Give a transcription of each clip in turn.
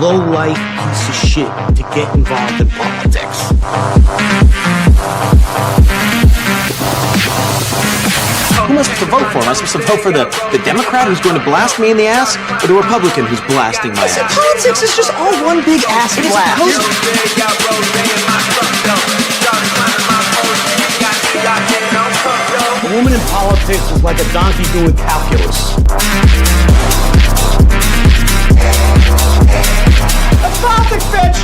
low-life piece of shit to get involved in politics. Who am I supposed to vote for? Am I supposed to vote for the Democrat who's going to blast me in the ass, or the Republican who's blasting my ass? Politics is just all one big ass blast. A woman in politics is like a donkey doing calculus. That's politics, bitch!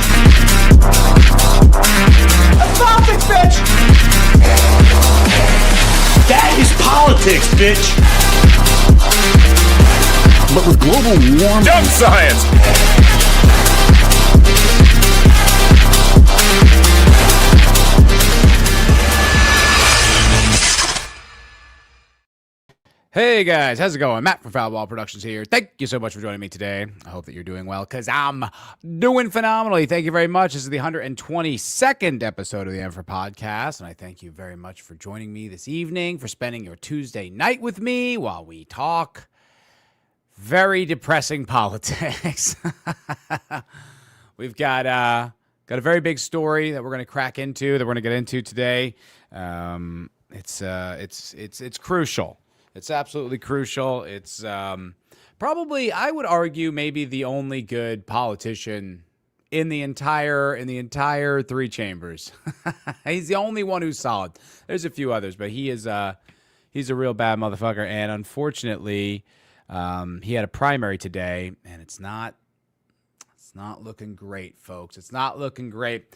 That's politics, bitch! That is politics, bitch! But with global warming... Dumb science! Hey guys, how's it going? Matt from Foulball Productions here. Thank you so much for joining me today. I hope that you're doing well, because I'm doing phenomenally. Thank you very much. This is the 122nd episode of the MFer Podcast, and I thank you very much for joining me this evening, for spending your Tuesday night with me while we talk very depressing politics. We've got a very big story that we're going to crack into, that we're going to get into today. It's crucial. It's absolutely crucial. It's probably, I would argue, maybe the only good politician in the entire three chambers. He's the only one who's solid. There's a few others, but he's a real bad motherfucker. And unfortunately, he had a primary today, and it's not looking great, folks. It's not looking great.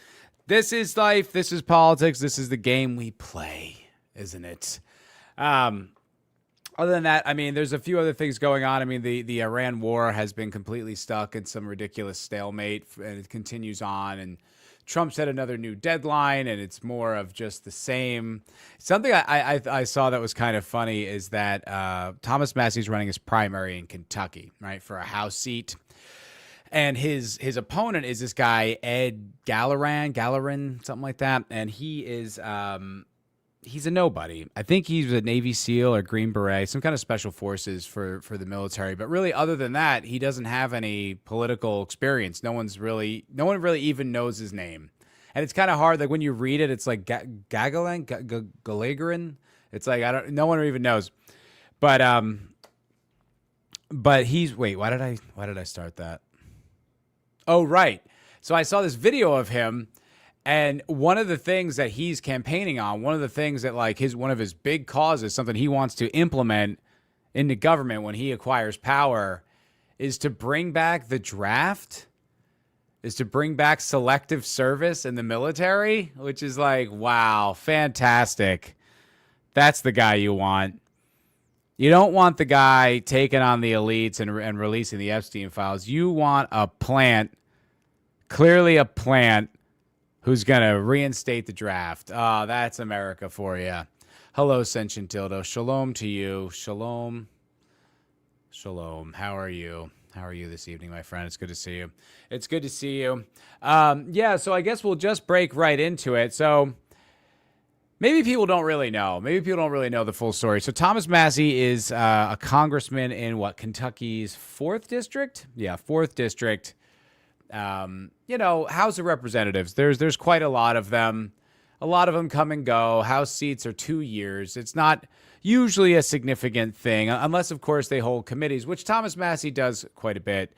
This is life. This is politics. This is the game we play, isn't it? Other than that, I mean, there's a few other things going on. I mean, the Iran war has been completely stuck in some ridiculous stalemate, and it continues on. And Trump set another new deadline, and it's more of just the same. Something I saw that was kind of funny is that Thomas Massie is running his primary in Kentucky, right, for a House seat. And his opponent is this guy, Ed Galleran, something like that. And he is... he's a nobody. I think he's a Navy SEAL or Green Beret, some kind of special forces for the military. But really, other than that, he doesn't have any political experience. No one really even knows his name. And it's kind of hard. Like when you read it, it's like Galagarin. It's like no one even knows. But he's why did I start that? Oh, right. So I saw this video of him. And one of the things that he's campaigning on, one of the things that one of his big causes, something he wants to implement into government when he acquires power, is to bring back the draft, is to bring back selective service in the military, which is like, wow, fantastic. That's the guy you want. You don't want the guy taking on the elites and releasing the Epstein files. You want a plant, clearly a plant, who's going to reinstate the draft. Oh, that's America for you. Hello, Sentient Dildo. Shalom to you. Shalom. Shalom. How are you? How are you this evening, my friend? It's good to see you. It's good to see you. So I guess we'll just break right into it. So maybe people don't really know. Maybe people don't really know the full story. So Thomas Massie is a congressman in Kentucky's 4th district? Yeah, 4th district. House of Representatives, there's quite a lot of them. A lot of them come and go. House seats are 2 years. It's not usually a significant thing, unless, of course, they hold committees, which Thomas Massie does quite a bit.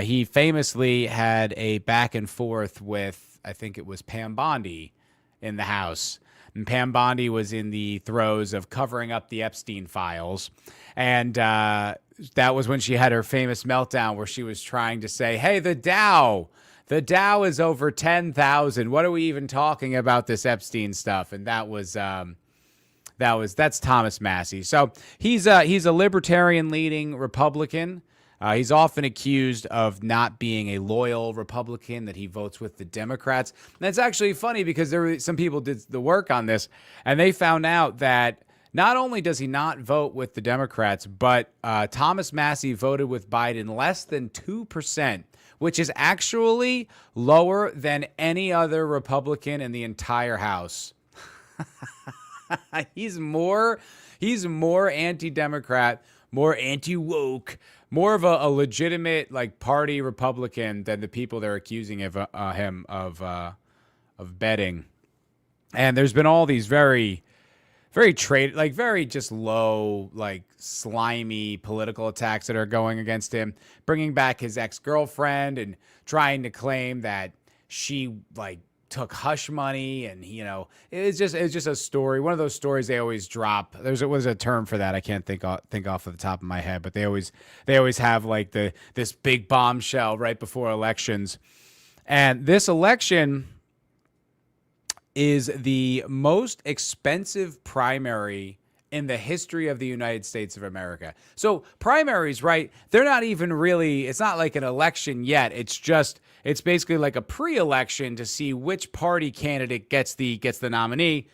He famously had a back and forth with, I think it was Pam Bondi in the House. And Pam Bondi was in the throes of covering up the Epstein files. And that was when she had her famous meltdown where she was trying to say, hey, the Dow is over 10,000. What are we even talking about this Epstein stuff? And that's Thomas Massie. So he's a libertarian leading Republican. He's often accused of not being a loyal Republican, that he votes with the Democrats. And it's actually funny because some people did the work on this, and they found out that not only does he not vote with the Democrats, but Thomas Massie voted with Biden less than 2%, which is actually lower than any other Republican in the entire House. He's more anti-Democrat, more anti-woke, more of a legitimate like party Republican than the people they're accusing of him of betting. And there's been all these very just low, like slimy political attacks that are going against him, bringing back his ex-girlfriend and trying to claim that she like took hush money. And, it's just a story. One of those stories they always drop. There was a term for that. I can't think off of the top of my head, but they always have like this big bombshell right before elections. And this election is the most expensive primary in the history of the United States of America. So primaries, right? They're not even really, it's not like an election yet. It's basically like a pre-election to see which party candidate gets the nominee.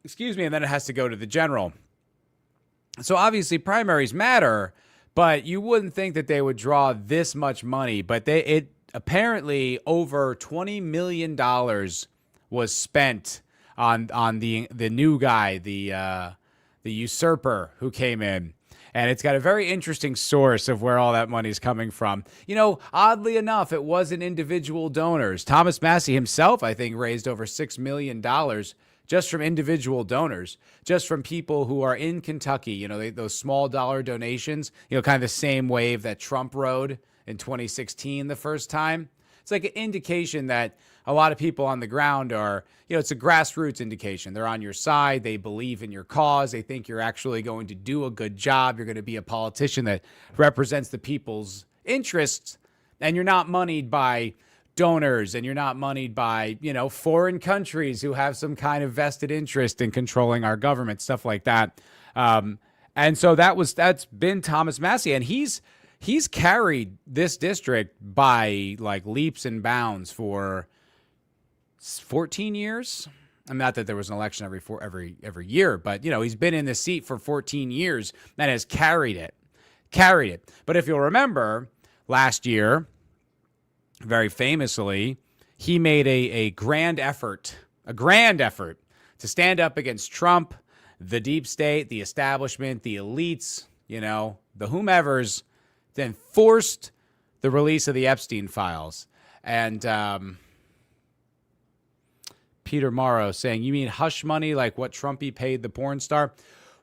Excuse me, and then it has to go to the general. So obviously primaries matter, but you wouldn't think that they would draw this much money, but it apparently over $20 million was spent on the new guy, the usurper who came in. And it's got a very interesting source of where all that money is coming from. Oddly enough, it wasn't individual donors. Thomas Massie himself, I think, raised over $6 million just from individual donors, just from people who are in Kentucky. Those small dollar donations, kind of the same wave that Trump rode in 2016 the first time. It's like an indication that a lot of people on the ground are, it's a grassroots indication. They're on your side. They believe in your cause. They think you're actually going to do a good job. You're going to be a politician that represents the people's interests. And you're not moneyed by donors, and you're not moneyed by, foreign countries who have some kind of vested interest in controlling our government, stuff like that. And so that's been Thomas Massie. And he's carried this district by like leaps and bounds for 14 years. I'm not that there was an election every year, but he's been in the seat for 14 years and has carried it. But if you'll remember, last year, very famously, he made a grand effort to stand up against Trump, the deep state, the establishment, the elites, the whomevers, then forced the release of the Epstein files. And Peter Morrow saying, you mean hush money like what Trumpy paid the porn star?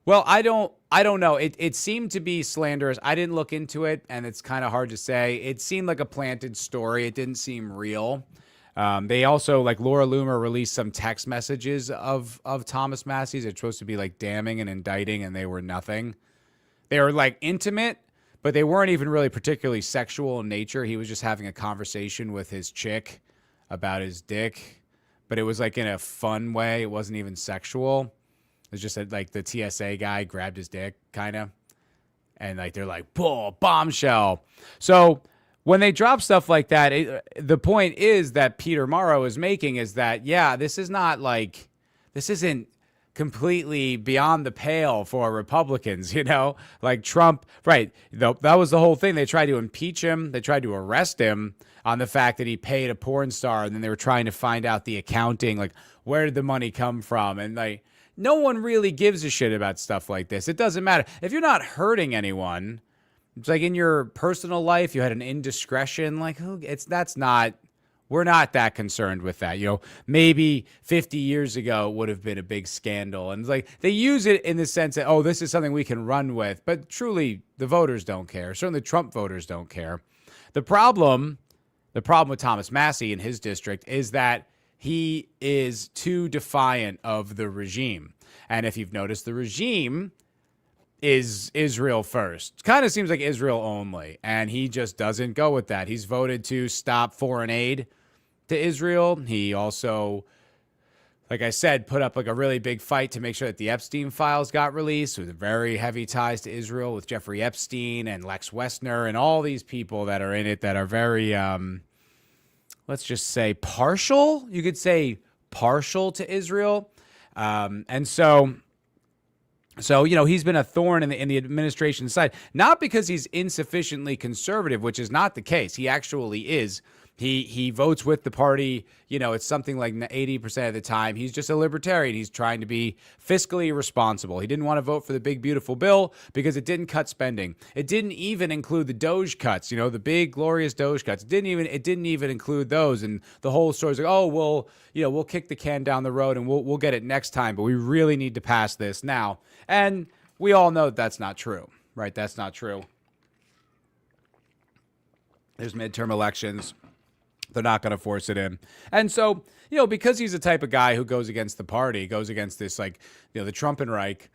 Well, I don't know. It seemed to be slanderous. I didn't look into it, and it's kind of hard to say. It seemed like a planted story. It didn't seem real. They also, like Laura Loomer released some text messages of Thomas Massie's. It's supposed to be like damning and indicting, and they were nothing. They were like intimate, but they weren't even really particularly sexual in nature. He was just having a conversation with his chick about his dick, but it was like in a fun way. It wasn't even sexual. It was just like the TSA guy grabbed his dick, kind of. And like they're like, bull, bombshell. So when they drop stuff like that, the point is that Peter Morrow is making is that, yeah, this isn't completely beyond the pale for Republicans, like Trump. Right. That was the whole thing. They tried to impeach him. They tried to arrest him on the fact that he paid a porn star. And then they were trying to find out the accounting, like where did the money come from? And like, no one really gives a shit about stuff like this. It doesn't matter. If you're not hurting anyone, it's like in your personal life, you had an indiscretion, like we're not that concerned with that. Maybe 50 years ago it would have been a big scandal. And it's like they use it in the sense that, oh, this is something we can run with. But truly, the voters don't care. Certainly Trump voters don't care. The problem with Thomas Massie in his district is that he is too defiant of the regime. And if you've noticed, the regime is Israel first. Kind of seems like Israel only. And he just doesn't go with that. He's voted to stop foreign aid to Israel. He also, like I said, put up like a really big fight to make sure that the Epstein files got released, with very heavy ties to Israel with Jeffrey Epstein and Lex Wessner and all these people that are in it that are very, let's just say partial. You could say partial to Israel. And so, he's been a thorn in the administration's side, not because he's insufficiently conservative, which is not the case. He actually is. He votes with the party. It's something like 80% of the time. He's just a libertarian. He's trying to be fiscally responsible. He didn't want to vote for the big, beautiful bill because it didn't cut spending. It didn't even include the Doge cuts, the big, glorious Doge cuts. It didn't even include those. And the whole story's like, oh, well, we'll kick the can down the road and we'll get it next time. But we really need to pass this now. And we all know that's not true, right? That's not true. There's midterm elections. They're not going to force it in. And so, because he's the type of guy who goes against the party, goes against this, the Trumpenreich,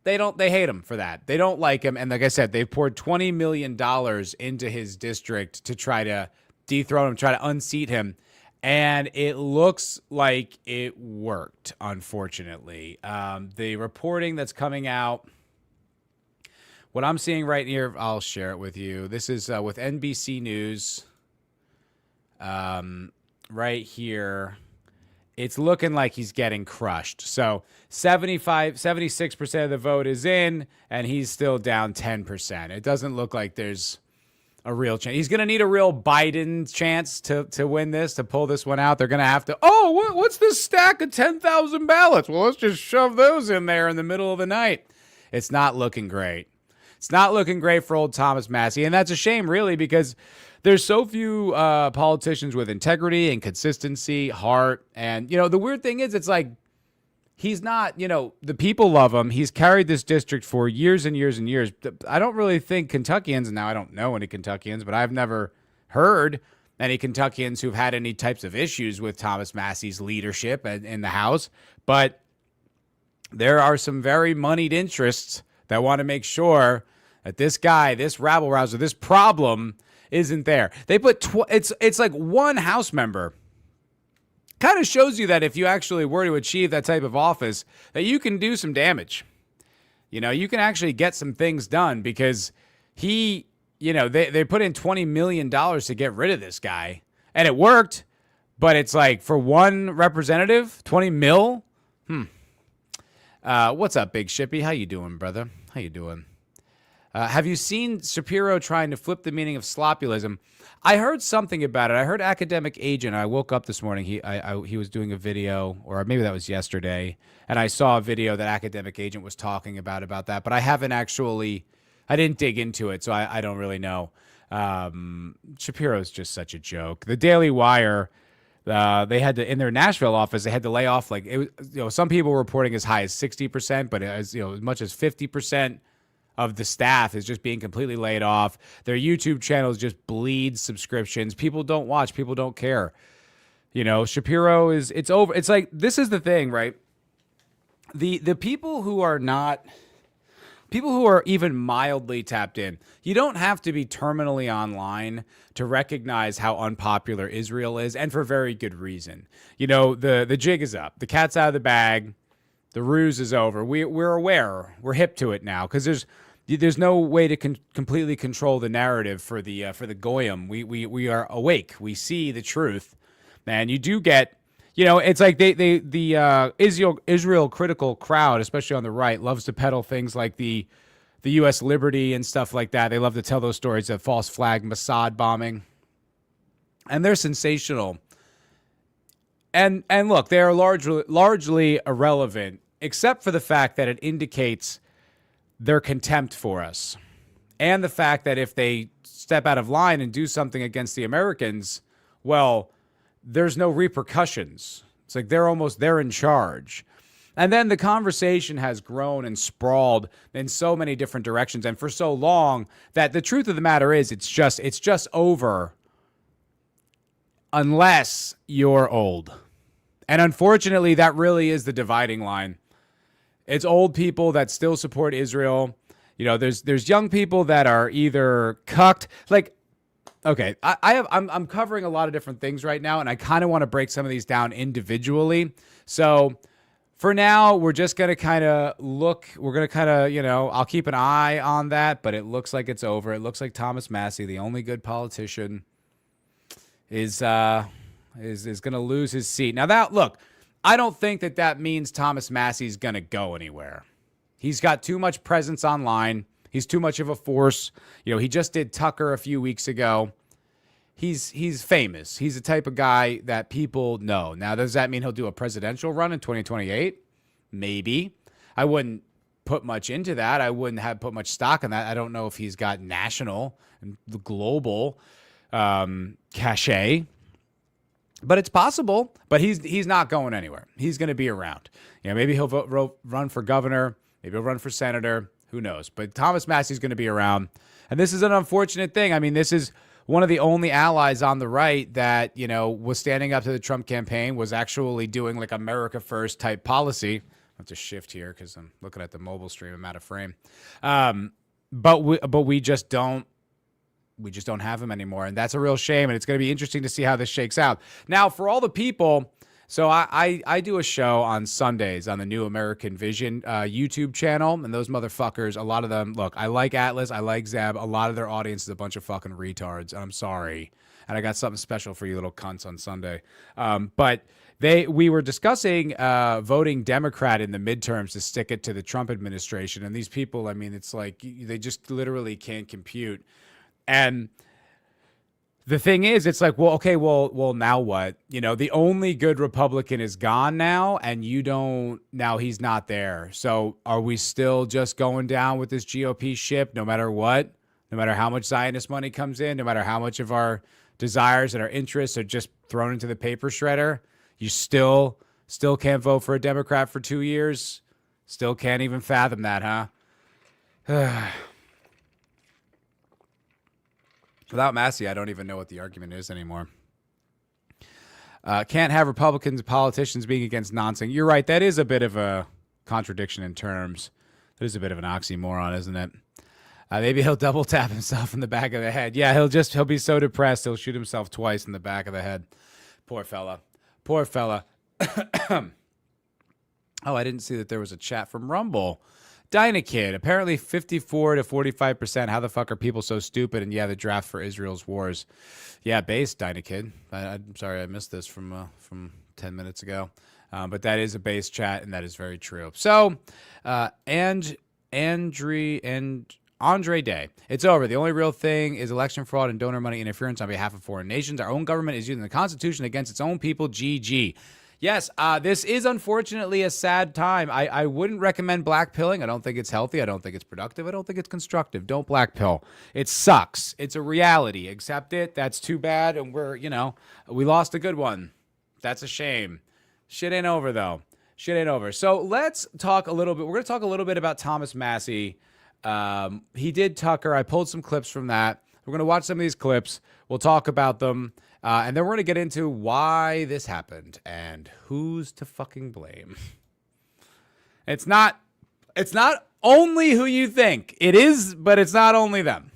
they hate him for that. They don't like him. And like I said, they've poured $20 million into his district to try to dethrone him, try to unseat him. And it looks like it worked, unfortunately. The reporting that's coming out, what I'm seeing right here, I'll share it with you. This is with NBC News. Right here, it's looking like he's getting crushed. So 76% of the vote is in, and he's still down 10%. It doesn't look like there's a real chance. He's going to need a real Biden chance to win this, to pull this one out. They're going to have to, what's this stack of 10,000 ballots? Well, let's just shove those in there in the middle of the night. It's not looking great. It's not looking great for old Thomas Massie, and that's a shame, really, because there's so few politicians with integrity and consistency, heart, and, the weird thing is, it's like, he's not, the people love him. He's carried this district for years and years and years. I don't really think Kentuckians, now I don't know any Kentuckians, but I've never heard any Kentuckians who've had any types of issues with Thomas Massie's leadership in the House, but there are some very moneyed interests that want to make sure that this guy, this rabble-rouser, this problem isn't there. They put it's like one House member. Kind of shows you that if you actually were to achieve that type of office, that you can do some damage. You can actually get some things done, because they put in $20 million to get rid of this guy, and it worked. But it's like, for one representative, 20 mil. What's up, Big Shippy? How you doing, brother? How you doing? Have you seen Shapiro trying to flip the meaning of sloppulism? I heard something about it. I heard Academic Agent. I woke up this morning. He was doing a video, or maybe that was yesterday, and I saw a video that Academic Agent was talking about that. But I didn't dig into it, so I don't really know. Shapiro's just such a joke. The Daily Wire, they had to, in their Nashville office, they had to lay off, some people were reporting as high as 60%, but as much as 50% of the staff is just being completely laid off. Their YouTube channels just bleed subscriptions. People don't watch. People don't care. Shapiro it's over. It's like, this is the thing, right? The people who are even mildly tapped in, you don't have to be terminally online to recognize how unpopular Israel is, and for very good reason. The jig is up. The cat's out of the bag. The ruse is over. We're aware. We're hip to it now, because there's no way to completely control the narrative for the goyim. We are awake. We see the truth, and you do get, it's like the Israel critical crowd, especially on the right, loves to peddle things like the U.S. liberty and stuff like that. They love to tell those stories of false flag Mossad bombing, and they're sensational. And look, they are largely irrelevant, except for the fact that it indicates their contempt for us, and the fact that if they step out of line and do something against the Americans, well, there's no repercussions. It's like they're in charge. And then the conversation has grown and sprawled in so many different directions, and for so long, that the truth of the matter is, it's just over unless you're old. And unfortunately, that really is the dividing line. It's old people that still support Israel. There's young people that are either cucked. Like, okay, I'm covering a lot of different things right now, and I kind of want to break some of these down individually. So for now, we're just going to kind of look. We're going to kind of, I'll keep an eye on that, but it looks like it's over. It looks like Thomas Massie, the only good politician, is going to lose his seat. Now look, I don't think that means Thomas Massie's going to go anywhere. He's got too much presence online. He's too much of a force. He just did Tucker a few weeks ago. he's famous. He's the type of guy that people know. Now, does that mean he'll do a presidential run in 2028? Maybe. I wouldn't put much into that. I wouldn't have put much stock in that. I don't know if he's got national and the global cachet, but it's possible. But he's not going anywhere. He's going to be around. Maybe he'll run for governor. Maybe he'll run for senator. Who knows? But Thomas Massie's going to be around. And this is an unfortunate thing. I mean, this is one of the only allies on the right that, was standing up to the Trump campaign, was actually doing like America First type policy. I have to shift here because I'm looking at the mobile stream. I'm out of frame. But we just don't have him anymore. And that's a real shame. And it's going to be interesting to see how this shakes out. Now, for all the people, so I do a show on Sundays on the New American Vision YouTube channel. And those motherfuckers, a lot of them, look, I like Atlas. I like Zeb. A lot of their audience is a bunch of fucking retards. And I'm sorry. And I got something special for you little cunts on Sunday. But we were discussing voting Democrat in the midterms to stick it to the Trump administration. And these people, I mean, it's like they just literally can't compute. And the thing is, it's like, well, okay, well, now what? The only good Republican is gone now, and now he's not there. So are we still just going down with this GOP ship no matter what? No matter how much Zionist money comes in, no matter how much of our desires and our interests are just thrown into the paper shredder? You still can't vote for a Democrat for 2 years? Still can't even fathom that, huh? Without Massie, I don't even know what the argument is anymore. Can't have Republicans and politicians being against nonsense. You're right. That is a bit of a contradiction in terms. That is a bit of an oxymoron, isn't it? Maybe he'll double tap himself in the back of the head. Yeah, he'll be so depressed he'll shoot himself twice in the back of the head. Poor fella. Oh, I didn't see that there was a chat from Rumble. Dynakid, apparently 54 to 45%. How the fuck are people so stupid? And yeah, the draft for Israel's wars. Yeah, base Dynakid. I'm sorry I missed this from 10 minutes ago. But that is a base chat, and that is very true. So, Andre Day. It's over. The only real thing is election fraud and donor money interference on behalf of foreign nations. Our own government is using the Constitution against its own people. GG. Yes, this is unfortunately a sad time. I wouldn't recommend black pilling. I don't think it's healthy. I don't think it's productive. I don't think it's constructive. Don't black pill. It sucks. It's a reality. Accept it. That's too bad. And we lost a good one. That's a shame. Shit ain't over, though. Shit ain't over. So let's talk a little bit. We're going to talk a little bit about Thomas Massie. He did Tucker. I pulled some clips from that. We're going to watch some of these clips. We'll talk about them. And then we're going to get into why this happened and who's to fucking blame. It's not only who you think. It is, but it's not only them.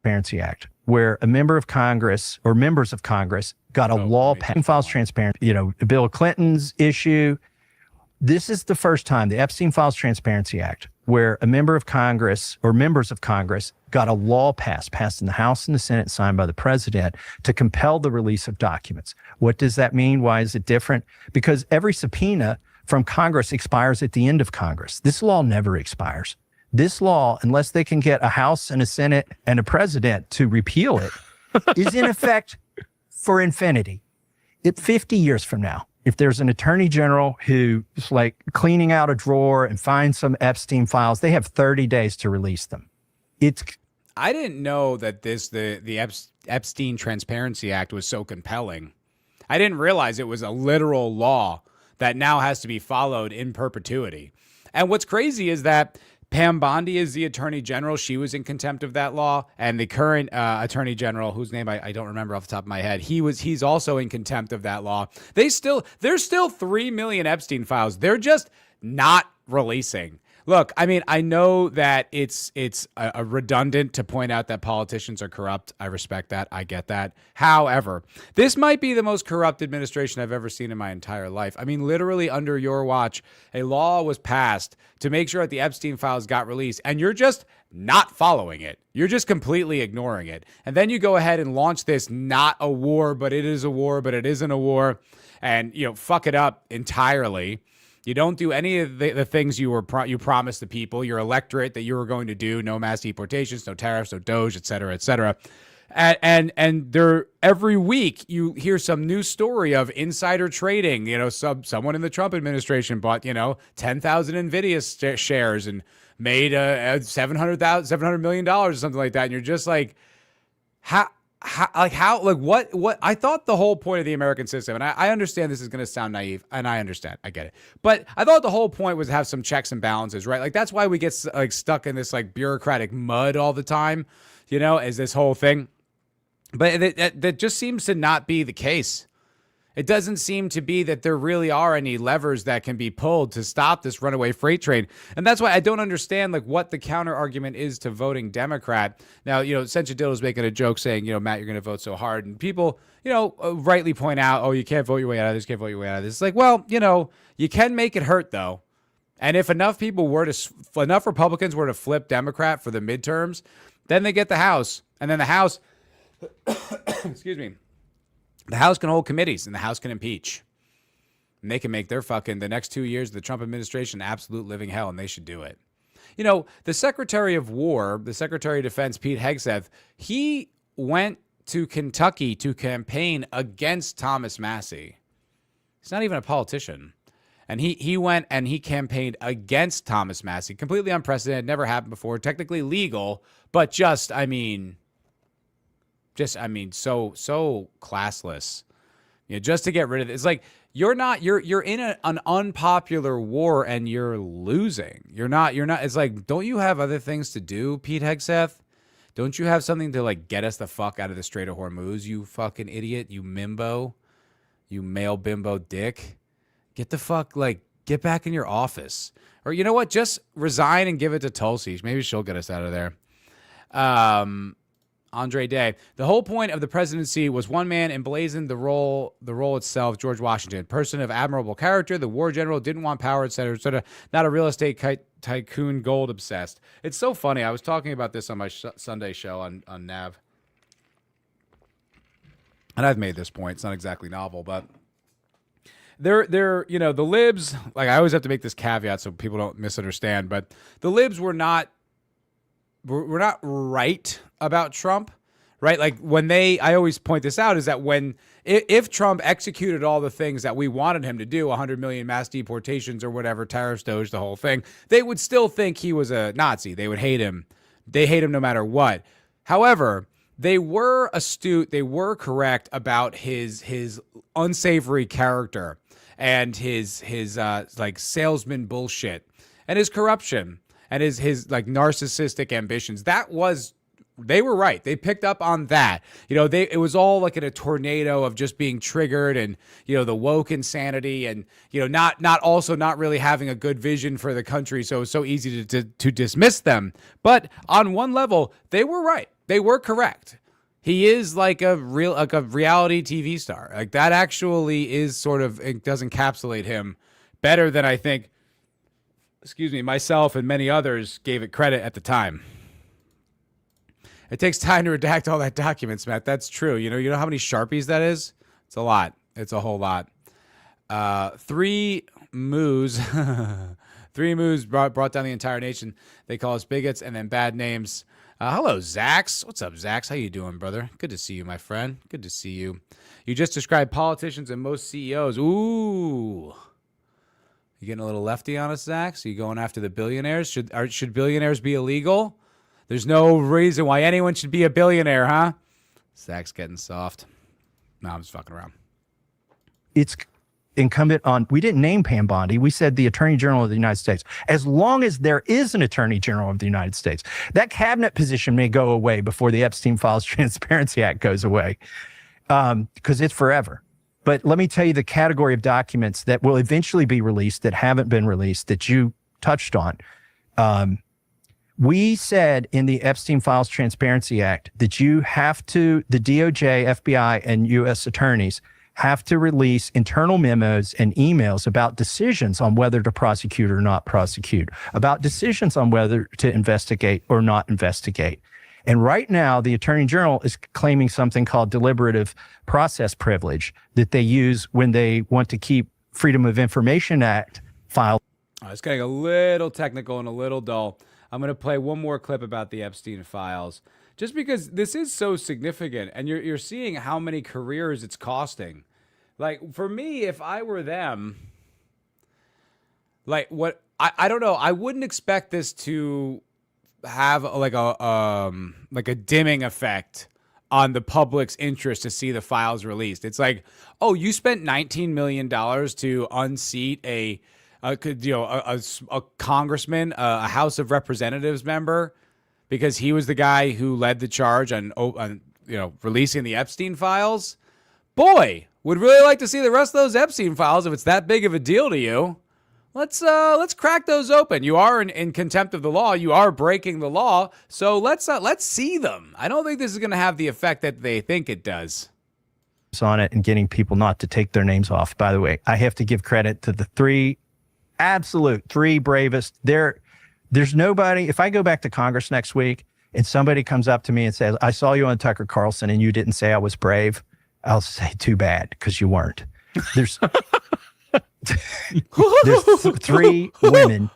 Transparency Act, where a member of Congress or members of Congress got a law passed. Files transparent, Bill Clinton's issue. This is the first time, the Epstein Files Transparency Act, where a member of Congress or members of Congress got a law passed in the House and the Senate, signed by the president to compel the release of documents. What does that mean? Why is it different? Because every subpoena from Congress expires at the end of Congress. This law never expires. This law, unless they can get a House and a Senate and a president to repeal it, is in effect for infinity. 50 years from now, if there's an attorney general who's like cleaning out a drawer and finds some Epstein files, they have 30 days to release them. I didn't know that the Epstein Transparency Act was so compelling. I didn't realize it was a literal law that now has to be followed in perpetuity. And what's crazy is that Pam Bondi is the attorney general. She was in contempt of that law. And the current attorney general, whose name I don't remember off the top of my head, he's also in contempt of that law. There's still 3 million Epstein files. They're just not releasing. Look, I mean, I know that it's a redundant to point out that politicians are corrupt. I respect that. I get that. However, this might be the most corrupt administration I've ever seen in my entire life. I mean, literally under your watch, a law was passed to make sure that the Epstein files got released, and you're just not following it. You're just completely ignoring it. And then you go ahead and launch this not a war, but it is a war, but it isn't a war, and fuck it up entirely. You don't do any of the things you promised the people, your electorate, that you were going to do. No mass deportations, no tariffs, no Doge, et cetera, et cetera. And there every week you hear some new story of insider trading. Someone in the Trump administration bought 10,000 Nvidia shares and made $700 million or something like that. And you're just like, how what? I thought the whole point of the American system, and I understand this is going to sound naive, and I understand, I get it, but I thought the whole point was to have some checks and balances, right? Like that's why we get like stuck in this like bureaucratic mud all the time, as this whole thing. But that just seems to not be the case. It doesn't seem to be that there really are any levers that can be pulled to stop this runaway freight train. And that's why I don't understand like what the counter argument is to voting Democrat. Now, Sencha was making a joke saying, Matt, you're going to vote so hard. And people, rightly point out, oh, you can't vote your way out of this, can't vote your way out of this. It's like, well, you can make it hurt though. And if enough Republicans were to flip Democrat for the midterms, then they get the House. And then the House, excuse me, the House can hold committees and the House can impeach. And they can make the next 2 years of the Trump administration absolute living hell, and they should do it. The Secretary of War, the Secretary of Defense, Pete Hegseth, he went to Kentucky to campaign against Thomas Massie. He's not even a politician. And he went and he campaigned against Thomas Massie. Completely unprecedented, never happened before, technically legal, but so classless. Just to get rid of it. It's like you're in an unpopular war and you're losing. You're not it's like, don't you have other things to do, Pete Hegseth? Don't you have something to like get us the fuck out of the Strait of Hormuz, you fucking idiot, you mimbo, you male bimbo dick? Get back in your office. Or you know what? Just resign and give it to Tulsi. Maybe she'll get us out of there. Andre Day. The whole point of the presidency was one man emblazoned the role itself, George Washington. Person of admirable character, the war general, didn't want power, etc., etc. Not a real estate tycoon, gold obsessed. It's so funny. I was talking about this on my Sunday show on Nav. And I've made this point. It's not exactly novel, but they're the libs, like I always have to make this caveat so people don't misunderstand, but the libs were not right about Trump, right? Like I always point this out, is that if Trump executed all the things that we wanted him to do, 100 million mass deportations or whatever, tariffs, Doge, the whole thing, they would still think he was a Nazi. They would hate him. They hate him no matter what. However, they were astute. They were correct about his unsavory character and his like salesman bullshit and his corruption and his like narcissistic ambitions. They were right. They picked up on that. It was all like in a tornado of just being triggered and, the woke insanity and, not really having a good vision for the country. So it was so easy to dismiss them. But on one level, they were right. They were correct. He is like a reality TV star. Like that actually is it does encapsulate him better than I think, myself and many others gave it credit at the time. It takes time to redact all that documents, Matt. That's true. You know how many Sharpies that is? It's a lot. It's a whole lot. 3 moos. 3 moos brought down the entire nation. They call us bigots and then bad names. Hello, Zax. What's up, Zax? How you doing, brother? Good to see you, my friend. Good to see you. You just described politicians and most CEOs. Ooh. You getting a little lefty on us, Zax? Are you going after the billionaires? Should billionaires be illegal? There's no reason why anyone should be a billionaire, huh? Zach's getting soft. No, I'm just fucking around. It's incumbent on, we didn't name Pam Bondi. We said the Attorney General of the United States. As long as there is an Attorney General of the United States, that cabinet position may go away before the Epstein Files Transparency Act goes away, because it's forever. But let me tell you the category of documents that will eventually be released that haven't been released that you touched on. We said in the Epstein Files Transparency Act that you have to, the DOJ, FBI, and U.S. attorneys have to release internal memos and emails about decisions on whether to prosecute or not prosecute, about decisions on whether to investigate or not investigate. And right now, the Attorney General is claiming something called deliberative process privilege that they use when they want to keep Freedom of Information Act files. It's getting a little technical and a little dull. I'm going to play one more clip about the Epstein files, just because this is so significant, and you're seeing how many careers it's costing. Like, for me, if I were them, like, what I don't know, I wouldn't expect this to have like a dimming effect on the public's interest to see the files released. It's like, oh, you spent $19 million to unseat a congressman, a House of Representatives member, because he was the guy who led the charge on releasing the Epstein files. Boy, would really like to see the rest of those Epstein files if it's that big of a deal to you. Let's crack those open. You are in contempt of the law. You are breaking the law. So let's see them. I don't think this is going to have the effect that they think it does. On it and getting people not to take their names off. By the way, I have to give credit to the three bravest. There's nobody. If I go back to Congress next week and somebody comes up to me and says, "I saw you on Tucker Carlson and you didn't say I was brave," I'll say, "Too bad, because you weren't." There's three women.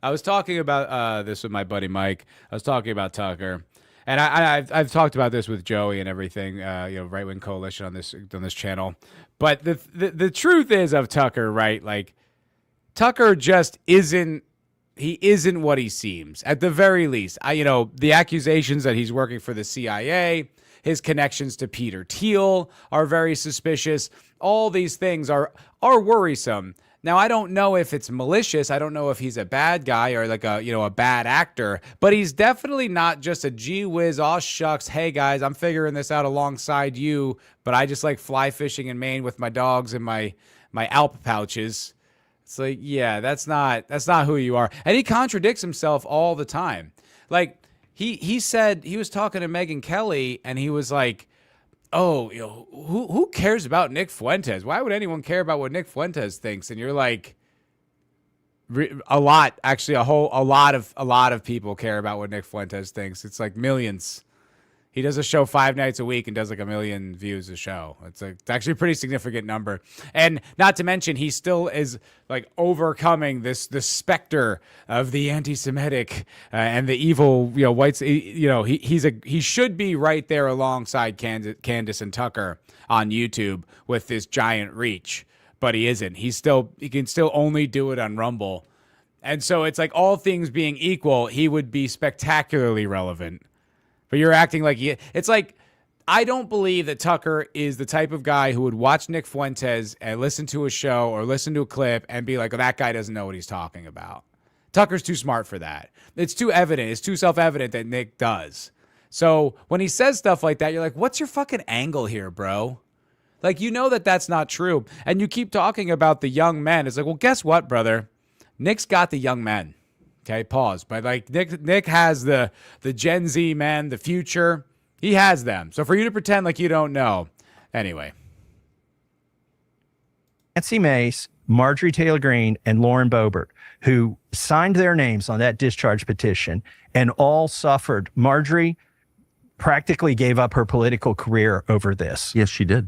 I was talking about this with my buddy Mike. I was talking about Tucker, and I've talked about this with Joey and everything. Right Wing Coalition on this channel. But the truth is of Tucker, right? Like, Tucker just isn't. He isn't what he seems. At the very least, the accusations that he's working for the CIA. His connections to Peter Thiel are very suspicious. All these things are worrisome. Now, I don't know if it's malicious. I don't know if he's a bad guy or like a bad actor, but he's definitely not just a gee whiz, aw shucks, hey guys, I'm figuring this out alongside you, but I just like fly fishing in Maine with my dogs and my Alp pouches. It's like, yeah, that's not who you are. And he contradicts himself all the time. Like, He said, he was talking to Megyn Kelly, and he was like, "Oh, who cares about Nick Fuentes? Why would anyone care about what Nick Fuentes thinks?" And you're like, a lot, actually, a lot of people care about what Nick Fuentes thinks. It's like millions. He does a show 5 nights a week and does like 1 million views a show. It's actually a pretty significant number. And not to mention, he still is like overcoming the specter of the anti-Semitic and the evil, whites. He should be right there alongside Candace and Tucker on YouTube with this giant reach, but he isn't. He can still only do it on Rumble. And so it's like, all things being equal, he would be spectacularly relevant. But you're acting like it's like, I don't believe that Tucker is the type of guy who would watch Nick Fuentes and listen to a show or listen to a clip and be like, oh, that guy doesn't know what he's talking about. Tucker's too smart for that. It's too evident. It's too self-evident that Nick does. So when he says stuff like that, you're like, what's your fucking angle here, bro? Like, that's not true. And you keep talking about the young men. It's like, well, guess what, brother? Nick's got the young men. Okay, pause. But like Nick has the Gen Z men, the future. He has them. So for you to pretend like you don't know. Anyway. Nancy Mace, Marjorie Taylor Greene, and Lauren Boebert, who signed their names on that discharge petition and all suffered. Marjorie practically gave up her political career over this. Yes, she did.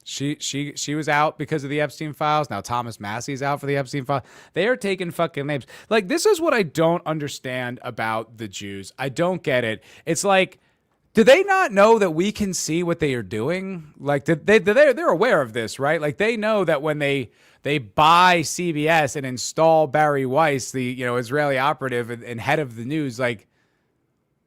She was out because of the Epstein files. Now Thomas Massie's out for the Epstein files. They are taking fucking names. Like, this is what I don't understand about the Jews. I don't get it. It's like, do they not know that we can see what they are doing? Like, they're aware of this, right? Like, they know that when they buy CBS and install Barry Weiss, the Israeli operative and head of the news, like,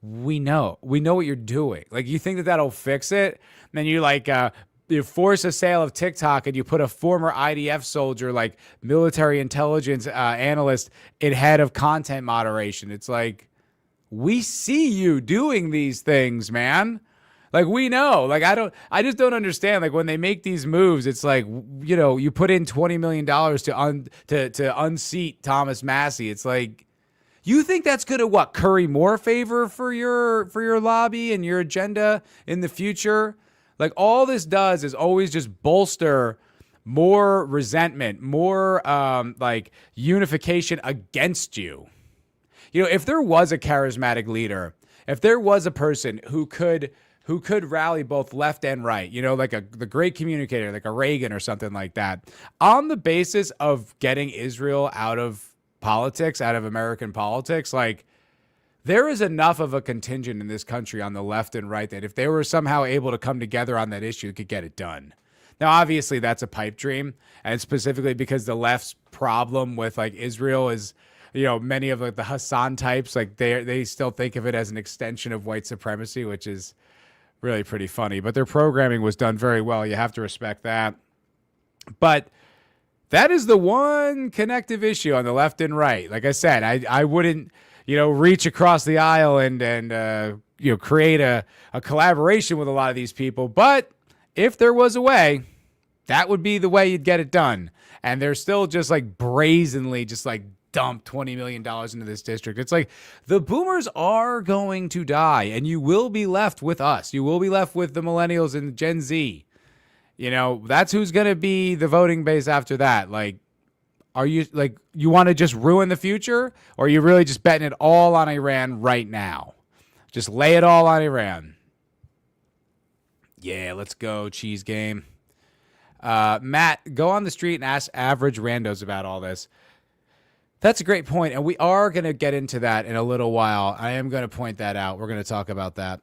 we know what you're doing. Like, you think that that'll fix it? And then you force a sale of TikTok and you put a former IDF soldier, like military intelligence analyst, in head of content moderation. It's like, we see you doing these things, man. Like, we know. Like, I just don't understand. Like, when they make these moves, it's like, you put in $20 million to unseat Thomas Massie. It's like, you think that's going to curry more favor for your lobby and your agenda in the future? Like, all this does is always just bolster more resentment, more unification against you. If there was a charismatic leader, if there was a person who could rally both left and right, like the great communicator, like a Reagan or something like that, on the basis of getting Israel out of politics, out of American politics. Like, there is enough of a contingent in this country on the left and right that if they were somehow able to come together on that issue, it could get it done. Now, obviously, that's a pipe dream, and specifically because the left's problem with like Israel is, you know, many of like the Hassan types, like they still think of it as an extension of white supremacy, which is really pretty funny. But their programming was done very well. You have to respect that. But that is the one connective issue on the left and right. Like I said, I wouldn't, you know, reach across the aisle and you know, create a collaboration with a lot of these people. But if there was a way, that would be the way you'd get it done. And they're still just like brazenly just like dump $20 million into this district. It's like the boomers are going to die and you will be left with us. You will be left with the millennials and Gen Z. You know, that's who's going to be the voting base after that. Like, are you like, you want to just ruin the future, or are you really just betting it all on Iran right now? Just lay it all on Iran. Yeah, let's go, cheese game. Matt, go on the street and ask average randos about all this. That's a great point, and we are going to get into that in a little while. I am going to point that out. We're going to talk about that.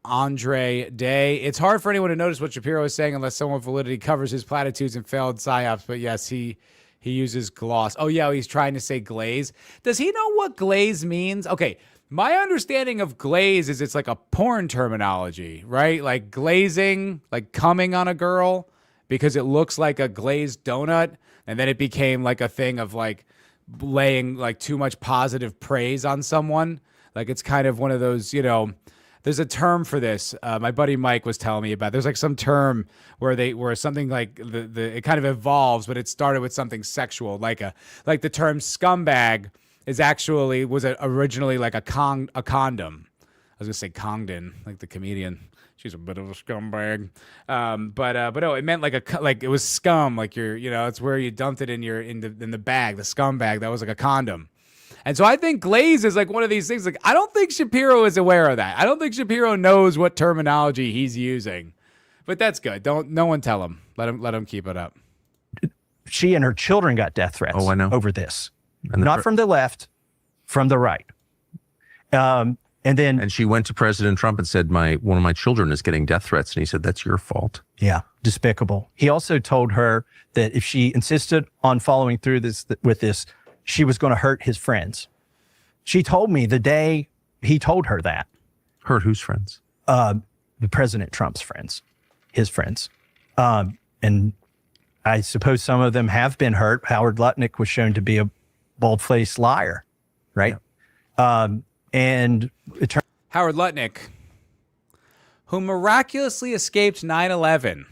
Andre Day, it's hard for anyone to notice what Shapiro is saying unless someone with validity covers his platitudes and failed psyops, but yes, he uses gloss. Oh, yeah, he's trying to say glaze. Does he know what glaze means? Okay, my understanding of glaze is it's like a porn terminology, right? Like glazing, like coming on a girl because it looks like a glazed donut. And then it became like a thing of like laying like too much positive praise on someone. Like it's kind of one of those, you know, there's a term for this. My buddy Mike was telling me about. There's like some term where something like it kind of evolves, but it started with something sexual, like the term scumbag was originally like a condom. I was gonna say Congdon, like the comedian. She's a bit of a scumbag. But no, it meant like it was scum, like it's where you dumped it in the bag, the scumbag. That was like a condom. And so I think glaze is like one of these things. Like, I don't think Shapiro is aware of that. I don't think Shapiro knows what terminology he's using. But that's good. No one tell him. Let him keep it up. She and her children got death threats over this. Not from the left, from the right. And she went to President Trump and said, one of my children is getting death threats. And he said, that's your fault. Yeah, despicable. He also told her that if she insisted on following through with this, she was going to hurt his friends. She told me the day he told her that. Hurt whose friends? The President Trump's friends, his friends. And I suppose some of them have been hurt. Howard Lutnick was shown to be a bald-faced liar, right? Yeah. And Howard Lutnick, who miraculously escaped 9/11.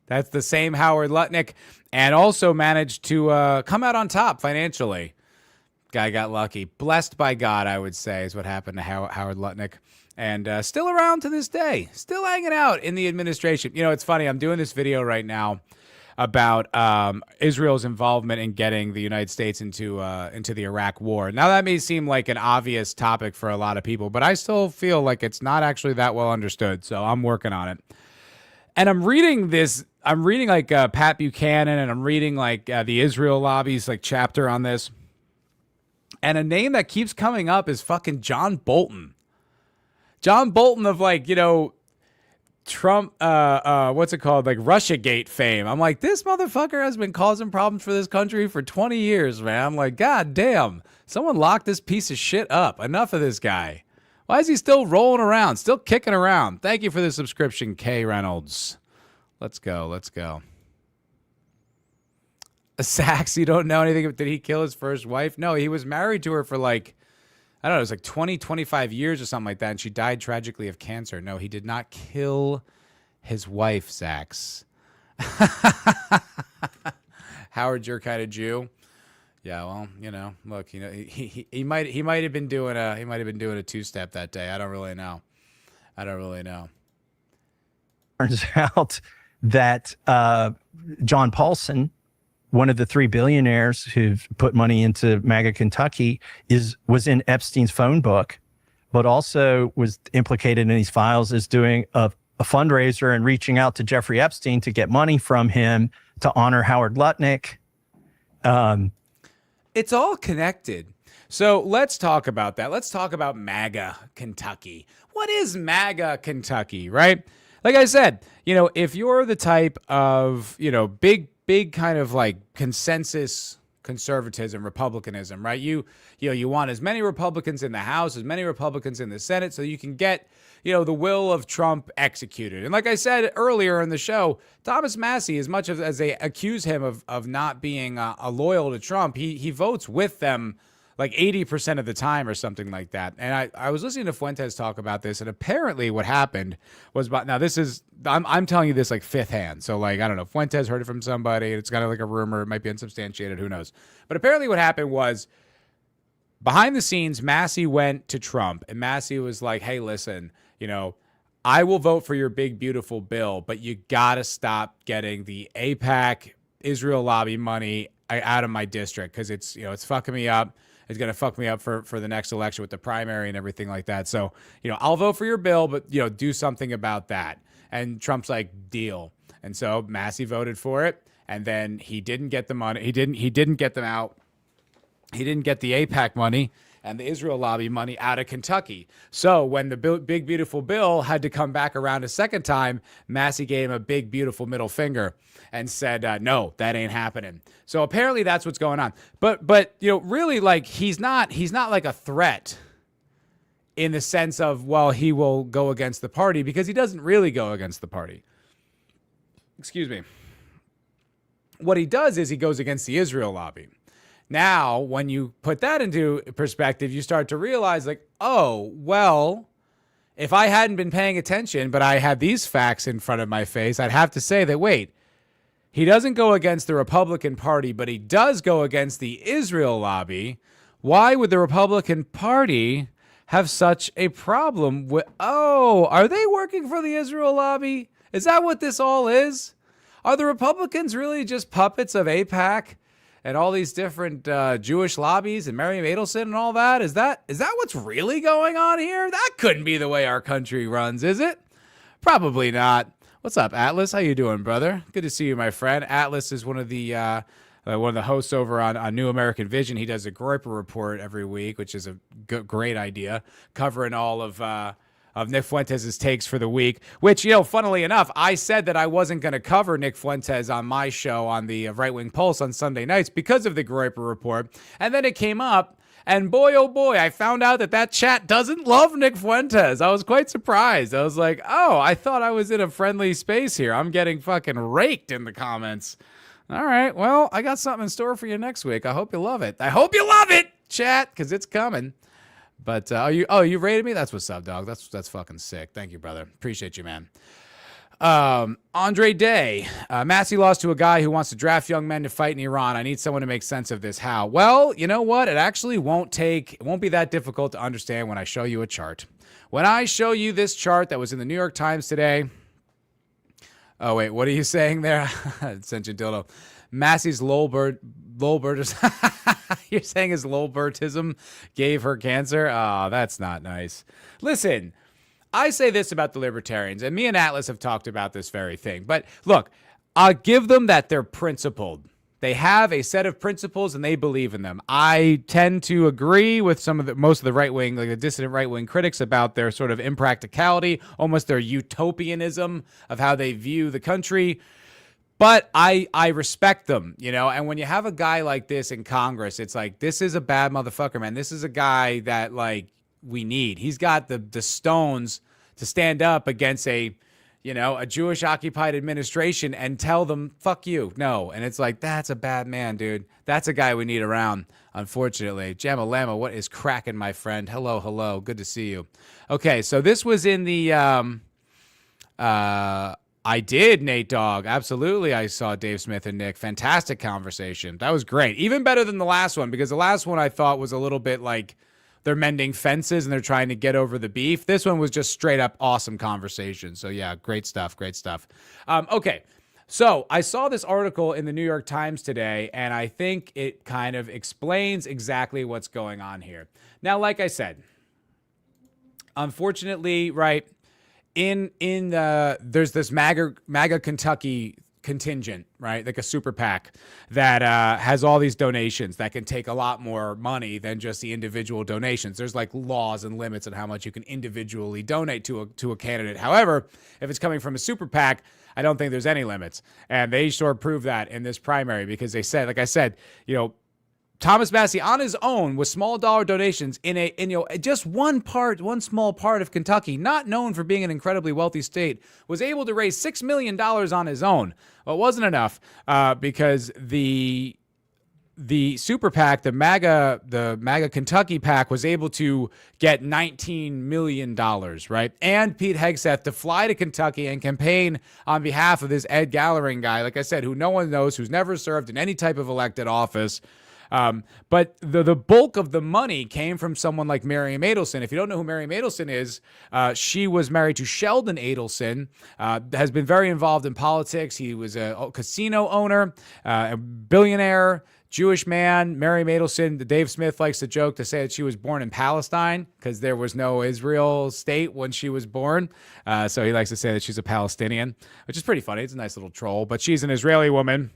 That's the same Howard Lutnick, and also managed to come out on top financially. Guy got lucky. Blessed by God, I would say, is what happened to Howard Lutnick. And still around to this day. Still hanging out in the administration. You know, it's funny. I'm doing this video right now about Israel's involvement in getting the United States into the Iraq war. Now, that may seem like an obvious topic for a lot of people, but I still feel like it's not actually that well understood, so I'm working on it. And I'm reading like Pat Buchanan, and I'm reading like the Israel Lobby's like chapter on this. And a name that keeps coming up is fucking John Bolton. John Bolton of like, Trump, what's it called? Like Russiagate fame. I'm like, this motherfucker has been causing problems for this country for 20 years, man. I'm like, God damn, someone lock this piece of shit up. Enough of this guy. Why is he still rolling around, still kicking around? Thank you for the subscription, K. Reynolds. Let's go. Sachs, you don't know anything. Did he kill his first wife? No, he was married to her for like, I don't know, it was like 20, 25 years or something like that, and she died tragically of cancer. No, he did not kill his wife, Sachs. Howard, you're kind of Jew. Yeah, well, look, he might have been doing a two-step that day. I don't really know. Turns out that John Paulson, one of the 3 billionaires who've put money into MAGA Kentucky, was in Epstein's phone book, but also was implicated in these files as doing a fundraiser and reaching out to Jeffrey Epstein to get money from him to honor Howard Lutnick. It's all connected. So let's talk about that. Let's talk about MAGA Kentucky. What is MAGA Kentucky, right? Like I said, if you're the type of, big kind of like consensus conservatism, republicanism, right? You want as many Republicans in the House, as many Republicans in the Senate, so you can get, the will of Trump executed. And like I said earlier in the show, Thomas Massie, as much as they accuse him of not being a loyal to Trump, he votes with them like 80% of the time or something like that. And I was listening to Fuentes talk about this, and apparently what happened was now this is, I'm telling you this like fifth hand. So like, I don't know, Fuentes heard it from somebody. It's kind of like a rumor. It might be unsubstantiated. Who knows? But apparently what happened was behind the scenes, Massie went to Trump, and Massie was like, hey, listen, I will vote for your big, beautiful bill, but you got to stop getting the AIPAC Israel lobby money out of my district because it's fucking me up. It's going to fuck me up for the next election with the primary and everything like that. So, I'll vote for your bill, but, do something about that. And Trump's like, deal. And so Massie voted for it. And then he didn't get the money. He didn't get them out. He didn't get the AIPAC money and the Israel lobby money out of Kentucky. So when the big, beautiful bill had to come back around a second time, Massie gave him a big, beautiful middle finger and said, no, that ain't happening. So apparently that's what's going on. But really, like, he's not like a threat in the sense of, well, he will go against the party, because he doesn't really go against the party. Excuse me. What he does is he goes against the Israel lobby. Now, when you put that into perspective, you start to realize, like, oh, well, if I hadn't been paying attention, but I had these facts in front of my face, I'd have to say that, wait, he doesn't go against the Republican Party, but he does go against the Israel lobby. Why would the Republican Party have such a problem with, are they working for the Israel lobby? Is that what this all is? Are the Republicans really just puppets of AIPAC and all these different Jewish lobbies and Miriam Adelson and all that? Is that what's really going on here? That couldn't be the way our country runs, is it? Probably not. What's up, Atlas? How you doing, brother? Good to see you, my friend. Atlas is one of the hosts over on New American Vision. He does a Groyper report every week, which is a great idea, covering all of Nick Fuentes' takes for the week, which, funnily enough, I said that I wasn't going to cover Nick Fuentes on my show on the Right Wing Pulse on Sunday nights because of the Groyper report. And then it came up, and boy, oh boy, I found out that chat doesn't love Nick Fuentes. I was quite surprised. I was like, oh, I thought I was in a friendly space here. I'm getting fucking raked in the comments. All right, well, I got something in store for you next week. I hope you love it. I hope you love it, chat, because it's coming. But you rated me? That's what's up, dog. That's fucking sick. Thank you, brother. Appreciate you, man. Andre Day, Massie lost to a guy who wants to draft young men to fight in Iran. I need someone to make sense of this. How? Well, you know what? It actually won't be that difficult to understand when I show you a chart. When I show you this chart that was in the New York Times today. Oh, wait, what are you saying there? Sent you dildo. Massie's Lolbert. You're saying his Lolbertism gave her cancer? Oh, that's not nice. Listen, I say this about the libertarians, and me and Atlas have talked about this very thing. But look, I'll give them that they're principled. They have a set of principles, and they believe in them. I tend to agree with most of the right wing, like the dissident right wing critics, about their sort of impracticality, almost their utopianism of how they view the country. But I respect them, and when you have a guy like this in Congress, it's like, this is a bad motherfucker, man. This is a guy that, like, we need. He's got the stones to stand up against a Jewish occupied administration and tell them, fuck you. No. And it's like, that's a bad man, dude. That's a guy we need around, unfortunately. Jamma Lamma, what is cracking, my friend? Hello. Good to see you. Okay, so this was in the I did, Nate Dogg. Absolutely. I saw Dave Smith and Nick. Fantastic conversation. That was great. Even better than the last one, because the last one I thought was a little bit like they're mending fences and they're trying to get over the beef. This one was just straight up awesome conversation. So yeah, great stuff. Okay. So I saw this article in the New York Times today, and I think it kind of explains exactly what's going on here. Now, like I said, unfortunately, right, there's this MAGA Kentucky contingent, right? Like a super PAC that has all these donations that can take a lot more money than just the individual donations. There's like laws and limits on how much you can individually donate to a candidate. However, if it's coming from a super PAC, I don't think there's any limits. And they sort of proved that in this primary because they said, like I said, Thomas Massie on his own with small dollar donations in just one small part of Kentucky, not known for being an incredibly wealthy state, was able to raise $6 million on his own. Well, it wasn't enough because the super PAC, the MAGA Kentucky PAC, was able to get $19 million, right? And Pete Hegseth to fly to Kentucky and campaign on behalf of this Ed Gallering guy, like I said, who no one knows, who's never served in any type of elected office. But the bulk of the money came from someone like Miriam Adelson. If you don't know who Miriam Adelson is, she was married to Sheldon Adelson, has been very involved in politics. He was a casino owner, a billionaire, Jewish man. Miriam Adelson, Dave Smith likes to joke to say that she was born in Palestine because there was no Israel state when she was born. So he likes to say that she's a Palestinian, which is pretty funny. It's a nice little troll, but she's an Israeli woman.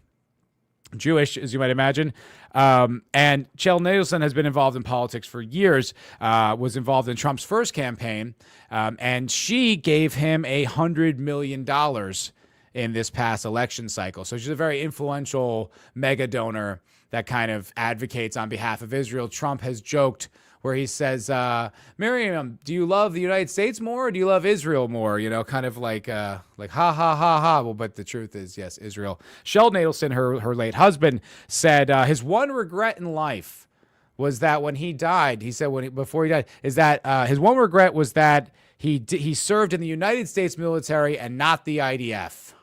Jewish, as you might imagine. And Sheldon Adelson has been involved in politics for years, was involved in Trump's first campaign, and she gave him $100 million in this past election cycle. So she's a very influential mega donor that kind of advocates on behalf of Israel. Trump has joked where he says, Miriam, do you love the United States more or do you love Israel more? Kind of like ha, ha, ha, ha. Well, but the truth is, yes, Israel. Sheldon Adelson, her late husband, said his one regret in life was that when he died, he said before he died, is that his one regret was that he served in the United States military and not the IDF.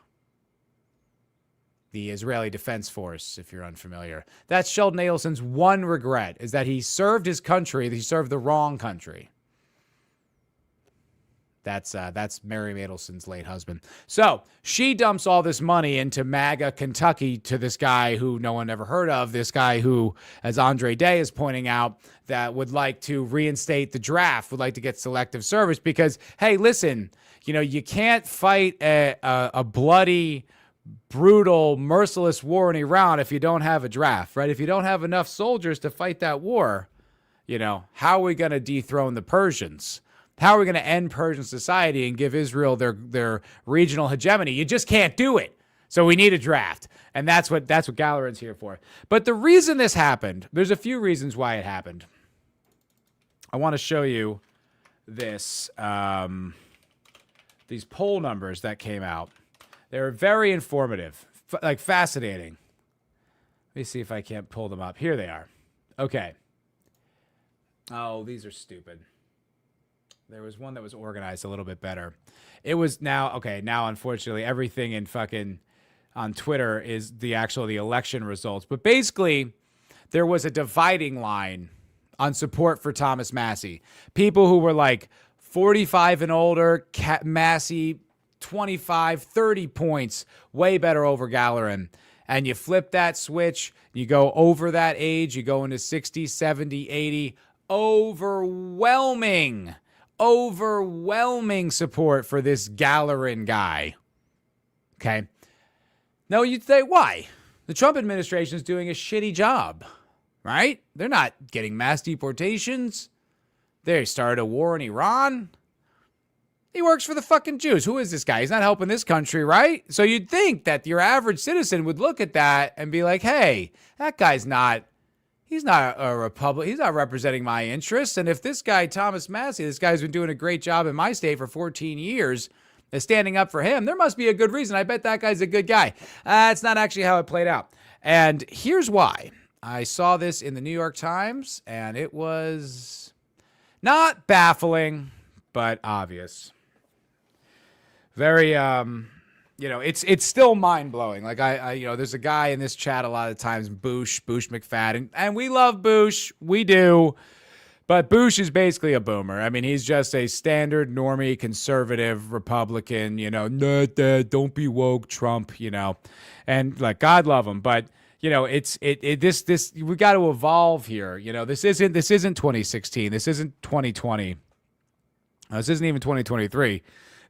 The Israeli Defense Force, if you're unfamiliar. That's Sheldon Adelson's one regret, is that he served his country, that he served the wrong country. That's Miriam Adelson's late husband. So she dumps all this money into MAGA Kentucky to this guy who no one ever heard of, this guy who, as Andre Day is pointing out, that would like to reinstate the draft, would like to get selective service because, hey, listen, you can't fight a bloody, brutal, merciless war in Iran if you don't have a draft, right? If you don't have enough soldiers to fight that war, how are we going to dethrone the Persians? How are we going to end Persian society and give Israel their regional hegemony? You just can't do it. So we need a draft. And that's what Galleron's here for. But the reason this happened, there's a few reasons why it happened. I want to show you this, these poll numbers that came out. They were very informative, fascinating. Let me see if I can't pull them up. Here they are. Okay. Oh, these are stupid. There was one that was organized a little bit better. It was now, unfortunately, everything in on Twitter is the election results. But basically, there was a dividing line on support for Thomas Massie. People who were like 45 and older, Massie, 25, 30 points, way better over Galleron. And you flip that switch, you go over that age, you go into 60, 70, 80, overwhelming support for this Galleron guy. Okay. Now you'd say, why? The Trump administration is doing a shitty job, right? They're not getting mass deportations. They started a war in Iran. He works for the fucking Jews. Who is this guy? He's not helping this country, right? So you'd think that your average citizen would look at that and be like, hey, that guy's he's not a Republican. He's not representing my interests. And if this guy, Thomas Massie, this guy's been doing a great job in my state for 14 years, is standing up for him, there must be a good reason. I bet that guy's a good guy. It's not actually how it played out. And here's why. I saw this in the New York Times, and it was not baffling, but obvious. Very, it's still mind blowing. Like there's a guy in this chat a lot of times, Bush McFadden, and we love Bush, we do, but Bush is basically a boomer. I mean, he's just a standard normie conservative Republican. Don't be woke, Trump. And like God love him, but this we got to evolve here. This isn't 2016. This isn't 2020. This isn't even 2023.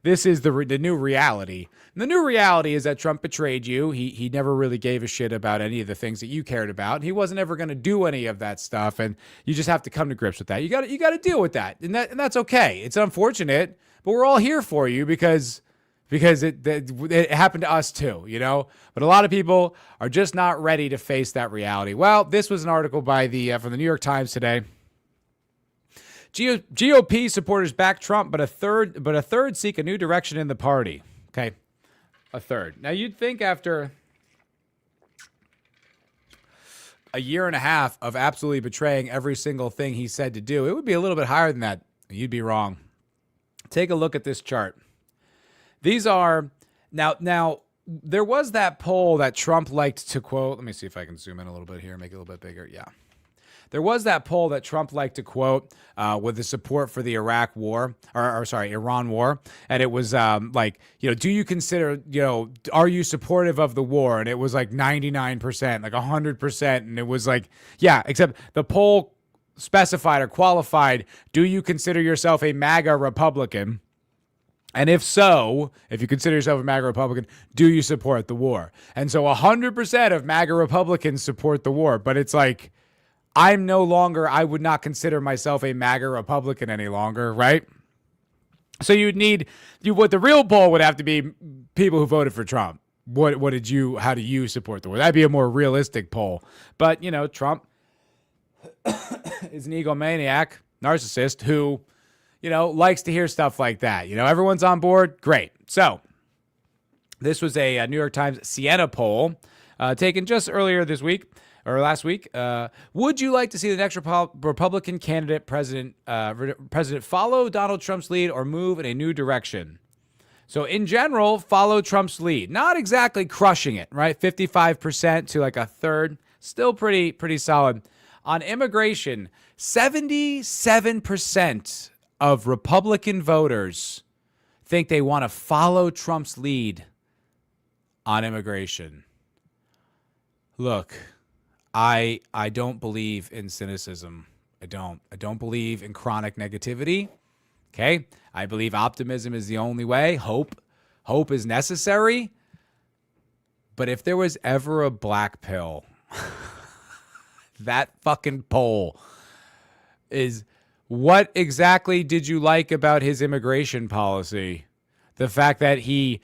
This is the new reality. And the new reality is that Trump betrayed you. He never really gave a shit about any of the things that you cared about. He wasn't ever going to do any of that stuff, and you just have to come to grips with that. You got to deal with that, and that's okay. It's unfortunate, but we're all here for you because it happened to us too, you know? But a lot of people are just not ready to face that reality. Well, this was an article by from the New York Times today. GOP supporters back Trump, but a third seek a new direction in the party. Okay, a third. Now, you'd think after a year and a half of absolutely betraying every single thing he said to do, it would be a little bit higher than that. You'd be wrong. Take a look at this chart. These are now. There was that poll that Trump liked to quote. Let me see if I can zoom in a little bit here, make it a little bit bigger. Yeah. There was that poll that Trump liked to quote with the support for the Iran war. And it was do you consider, are you supportive of the war? And it was like 99%, like 100%. And it was like, yeah, except the poll specified or qualified, do you consider yourself a MAGA Republican? And if so, if you consider yourself a MAGA Republican, do you support the war? And so 100% of MAGA Republicans support the war. But it's like, I would not consider myself a MAGA Republican any longer, right? So what the real poll would have to be people who voted for Trump. How do you support the war? That'd be a more realistic poll. But, Trump is an egomaniac, narcissist who, likes to hear stuff like that. Everyone's on board. Great. So this was a New York Times Siena poll taken just earlier this week. Or last week, would you like to see the next Republican candidate president follow Donald Trump's lead or move in a new direction? So in general, follow Trump's lead. Not exactly crushing it, right? 55% to like a third. Still pretty solid. On immigration, 77% of Republican voters think they want to follow Trump's lead on immigration. Look, I don't believe in cynicism. I don't believe in chronic negativity. Okay? I believe optimism is the only way. Hope is necessary. But if there was ever a black pill, that fucking poll is, what exactly did you like about his immigration policy? The fact that he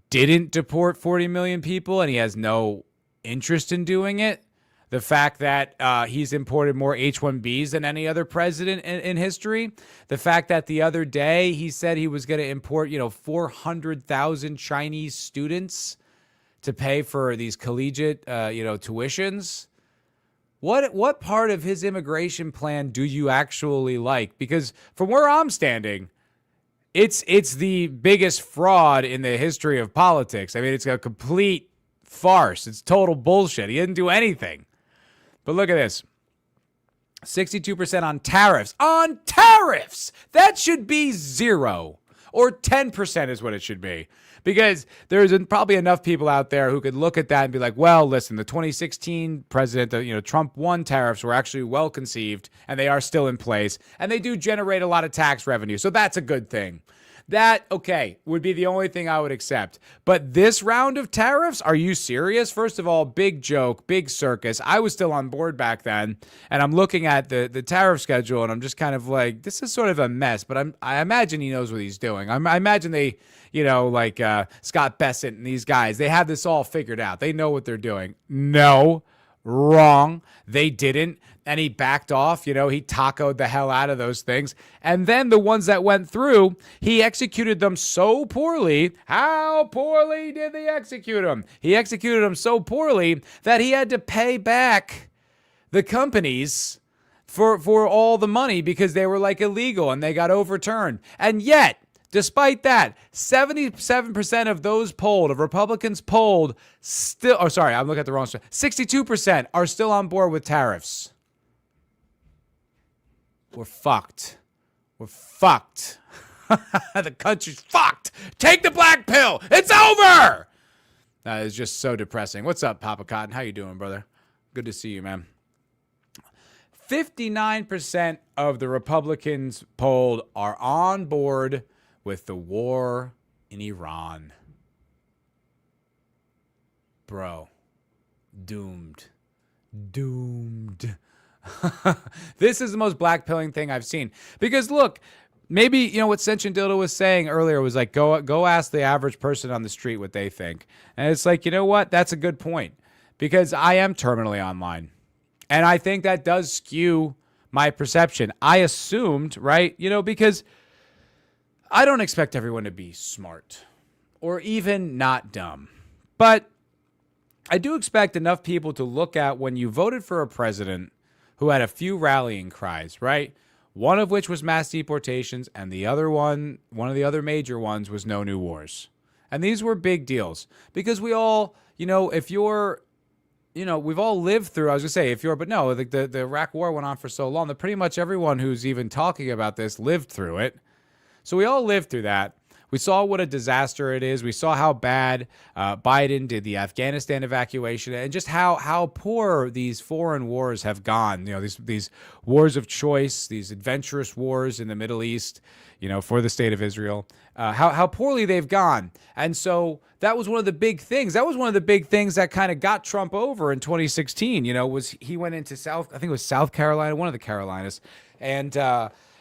didn't deport 40 million people and he has no interest in doing it? The fact that he's imported more H-1Bs than any other president in history. The fact that the other day he said he was going to import, 400,000 Chinese students to pay for these collegiate, tuitions. What part of his immigration plan do you actually like? Because from where I'm standing, it's the biggest fraud in the history of politics. I mean, it's a complete farce. It's total bullshit. He didn't do anything. But look at this. 62% on tariffs. On tariffs! That should be 0. Or 10% is what it should be. Because there's probably enough people out there who could look at that and be like, well, listen, the 2016 president, Trump 1 tariffs were actually well conceived and they are still in place. And they do generate a lot of tax revenue. So that's a good thing. That, okay, would be the only thing I would accept. But this round of tariffs, are you serious? First of all, big joke, big circus. I was still on board back then, and I'm looking at the tariff schedule, and I'm just kind of like, this is sort of a mess, but I imagine he knows what he's doing. I imagine they, Scott Bessent and these guys, they have this all figured out. They know what they're doing. No. Wrong. They didn't. And he backed off. He tacoed the hell out of those things. And then the ones that went through, he executed them so poorly. How poorly did they execute them? He executed them so poorly that he had to pay back the companies for all the money because they were like illegal and they got overturned. And yet, despite that, 77% of those polled, of Republicans polled, I'm looking at the wrong stuff. 62% are still on board with tariffs. We're fucked. We're fucked. The country's fucked. Take the black pill. It's over. That is just so depressing. What's up, Papa Cotton? How you doing, brother? Good to see you, man. 59% of the Republicans polled are on board with the war in Iran. Bro, doomed. This is the most blackpilling thing I've seen. Because look, maybe, you know, what Sentient Dildo was saying earlier was like, go ask the average person on the street what they think. And it's like, you know what? That's a good point. Because I am terminally online. And I think that does skew my perception. I assumed, right? You know, because I don't expect everyone to be smart or even not dumb. But I do expect enough people to look at when you voted for a president who had a few rallying cries, right? One of which was mass deportations, and the other one of the other major ones was no new wars. And these were big deals because we all, you know, if you're, you know, we've all lived through, I was going to say if you're, but no, the Iraq war went on for so long that pretty much everyone who's even talking about this lived through it. So we all lived through that. We saw what a disaster it is. We saw how bad Biden did the Afghanistan evacuation and just how poor these foreign wars have gone. You know, these wars of choice, these adventurous wars in the Middle East, you know, for the state of Israel, how poorly they've gone. And so that was one of the big things. That was one of the big things that kind of got Trump over in 2016, you know, was he went into I think it was South Carolina, one of the Carolinas, and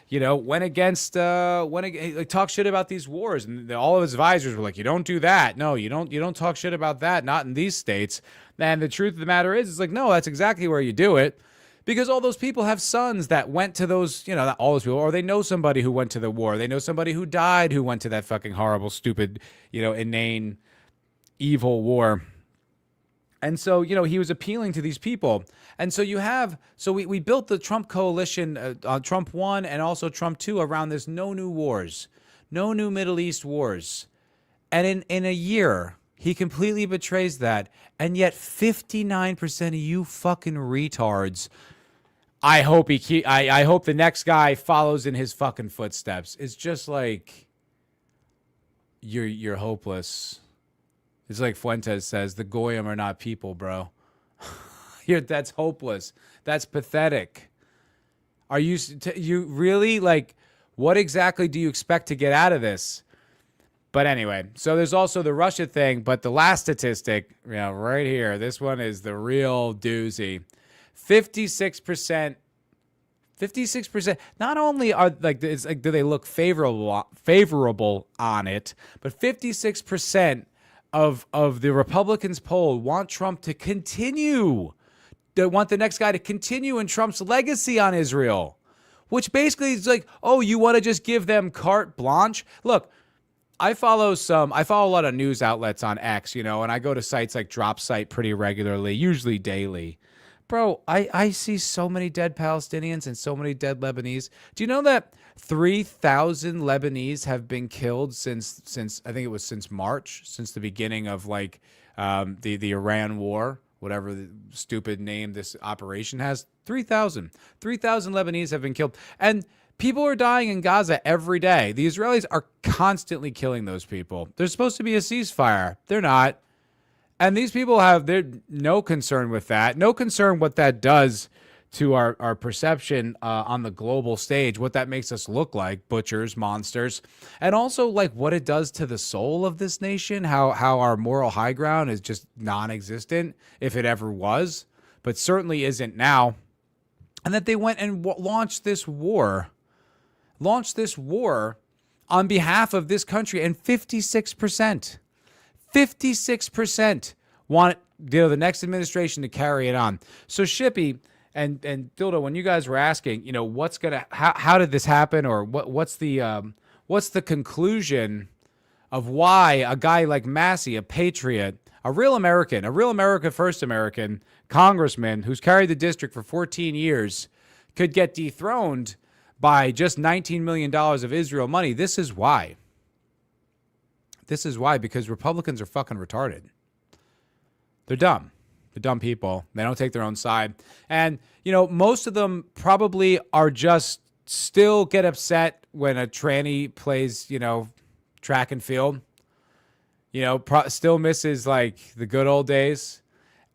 you know, went against, like, talk shit about these wars, and all of his advisors were like, "You don't do that. No, you don't talk shit about that. Not in these states." And the truth of the matter is, it's like, no, that's exactly where you do it, because all those people have sons that went to those, you know, not all those people, or they know somebody who went to the war. They know somebody who died who went to that fucking horrible, stupid, you know, inane, evil war. And so, you know, he was appealing to these people. And so we built the Trump coalition, Trump 1 and also Trump 2, around this no new wars, no new Middle East wars. And in a year, he completely betrays that. And yet 59% of you fucking retards, I hope the next guy follows in his fucking footsteps. It's just like, you're hopeless. It's like Fuentes says, the Goyim are not people, bro. That's hopeless. That's pathetic. Are you really, like, what exactly do you expect to get out of this? But anyway, so there's also the Russia thing, but the last statistic, you know, right here, this one is the real doozy. 56%, not only are, like, it's like, do they look favorable on it, but 56% of the Republicans polled want Trump to continue. They want the next guy to continue in Trump's legacy on Israel, which basically is like, oh, you want to just give them carte blanche? Look, I follow a lot of news outlets on X, you know, and I go to sites like DropSite pretty regularly, usually daily. Bro, I see so many dead Palestinians and so many dead Lebanese. Do you know that 3,000 Lebanese have been killed since I think it was since March, since the beginning of, like, the Iran war, whatever the stupid name this operation has? 3,000 Lebanese have been killed. And people are dying in Gaza every day. The Israelis are constantly killing those people. There's supposed to be a ceasefire. They're not. And these people they're no concern with that, no concern what that does to our perception on the global stage, what that makes us look like, butchers, monsters, and also, like, what it does to the soul of this nation, how our moral high ground is just non-existent, if it ever was, but certainly isn't now. And that they went and launched this war on behalf of this country, and 56% want, you know, the next administration to carry it on. So Shippy and Dildo, when you guys were asking, you know, how did this happen, or what's the conclusion of why a guy like Massie, a patriot, a real America First American congressman who's carried the district for 14 years could get dethroned by just $19 million of Israel money? This is why. Because Republicans are fucking retarded. They're dumb. They're dumb people. They don't take their own side. And, you know, most of them probably are just still get upset when a tranny plays, you know, track and field. You know, still misses, like, the good old days.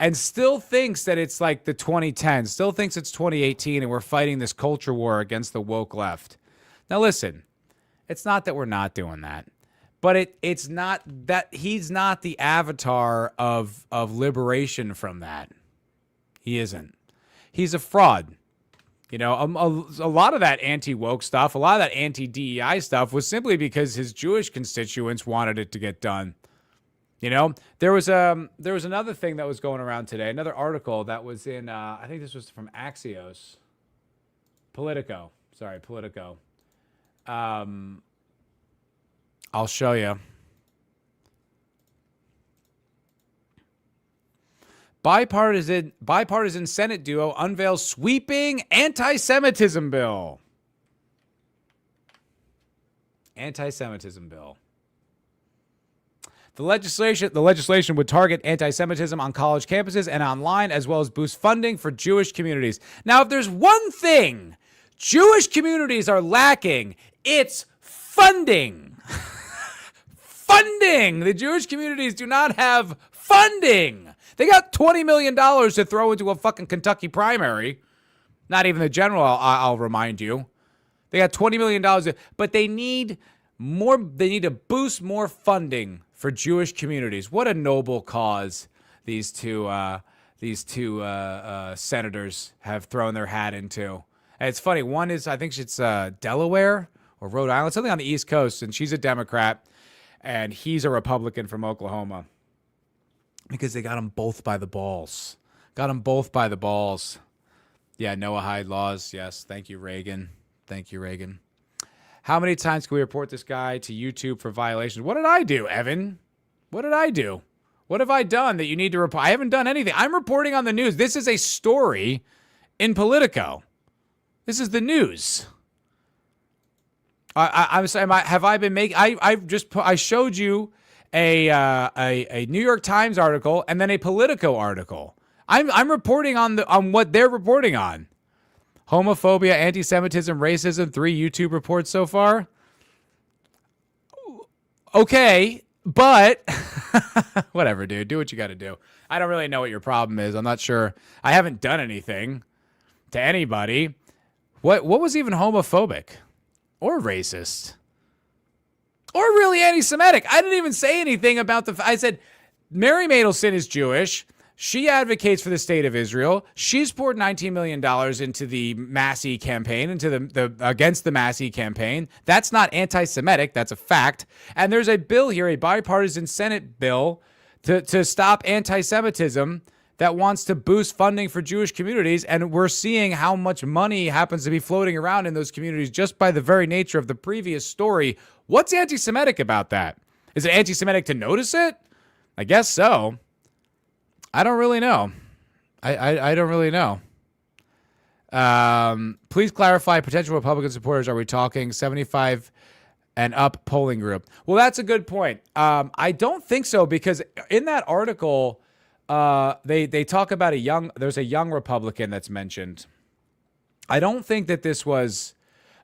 And still thinks that it's like the 2010s. Still thinks it's 2018 and we're fighting this culture war against the woke left. Now, listen. It's not that we're not doing that. But it's not that he's not the avatar of liberation from that. He isn't. He's a fraud. You know, a lot of that anti-woke stuff, a lot of that anti-DEI stuff was simply because his Jewish constituents wanted it to get done. You know, there was another thing that was going around today, another article that was in, I think this was from Axios. Politico. I'll show you. Bipartisan Senate duo unveils sweeping anti-Semitism bill. Anti-Semitism bill. The legislation would target anti-Semitism on college campuses and online, as well as boost funding for Jewish communities. Now, if there's one thing Jewish communities are lacking, it's funding. Funding. The Jewish communities do not have funding. They got $20 million to throw into a fucking Kentucky primary. Not even the general, I'll remind you. They got $20 million, but they need more. They need to boost more funding for Jewish communities. What a noble cause these two senators have thrown their hat into. And it's funny. One is, I think it's Delaware or Rhode Island, something on the East Coast, and she's a Democrat, and he's a Republican from Oklahoma. Because they got them both by the balls. Yeah, Noahide laws. Yes. Thank you, Reagan. How many times can we report this guy to YouTube for violations? What did I do, Evan? What did I do? What have I done that you need to report? I haven't done anything. I'm reporting on the news. This is a story in Politico. This is the news. I'm saying, have I been making? I showed you a New York Times article and then a Politico article. I'm reporting on what they're reporting on. Homophobia, anti-Semitism, racism, 3 YouTube reports so far. Okay, but whatever, dude. Do what you got to do. I don't really know what your problem is. I'm not sure. I haven't done anything to anybody. What was even homophobic or racist? Or really anti-Semitic. I didn't even say anything about I said Mary Matelson is Jewish. She advocates for the state of Israel. She's poured $19 million into the Massie campaign, into the against the Massie campaign. That's not anti-Semitic. That's a fact. And there's a bill here, a bipartisan Senate bill to stop anti-Semitism that wants to boost funding for Jewish communities. And we're seeing how much money happens to be floating around in those communities just by the very nature of the previous story. What's anti-Semitic about that? Is it anti-Semitic to notice it? I guess so. I don't really know. I don't really know. Please clarify potential Republican supporters. Are we talking 75 and up polling group? Well, that's a good point. I don't think so, because in that article, they talk about there's a young Republican that's mentioned. I don't think that this was,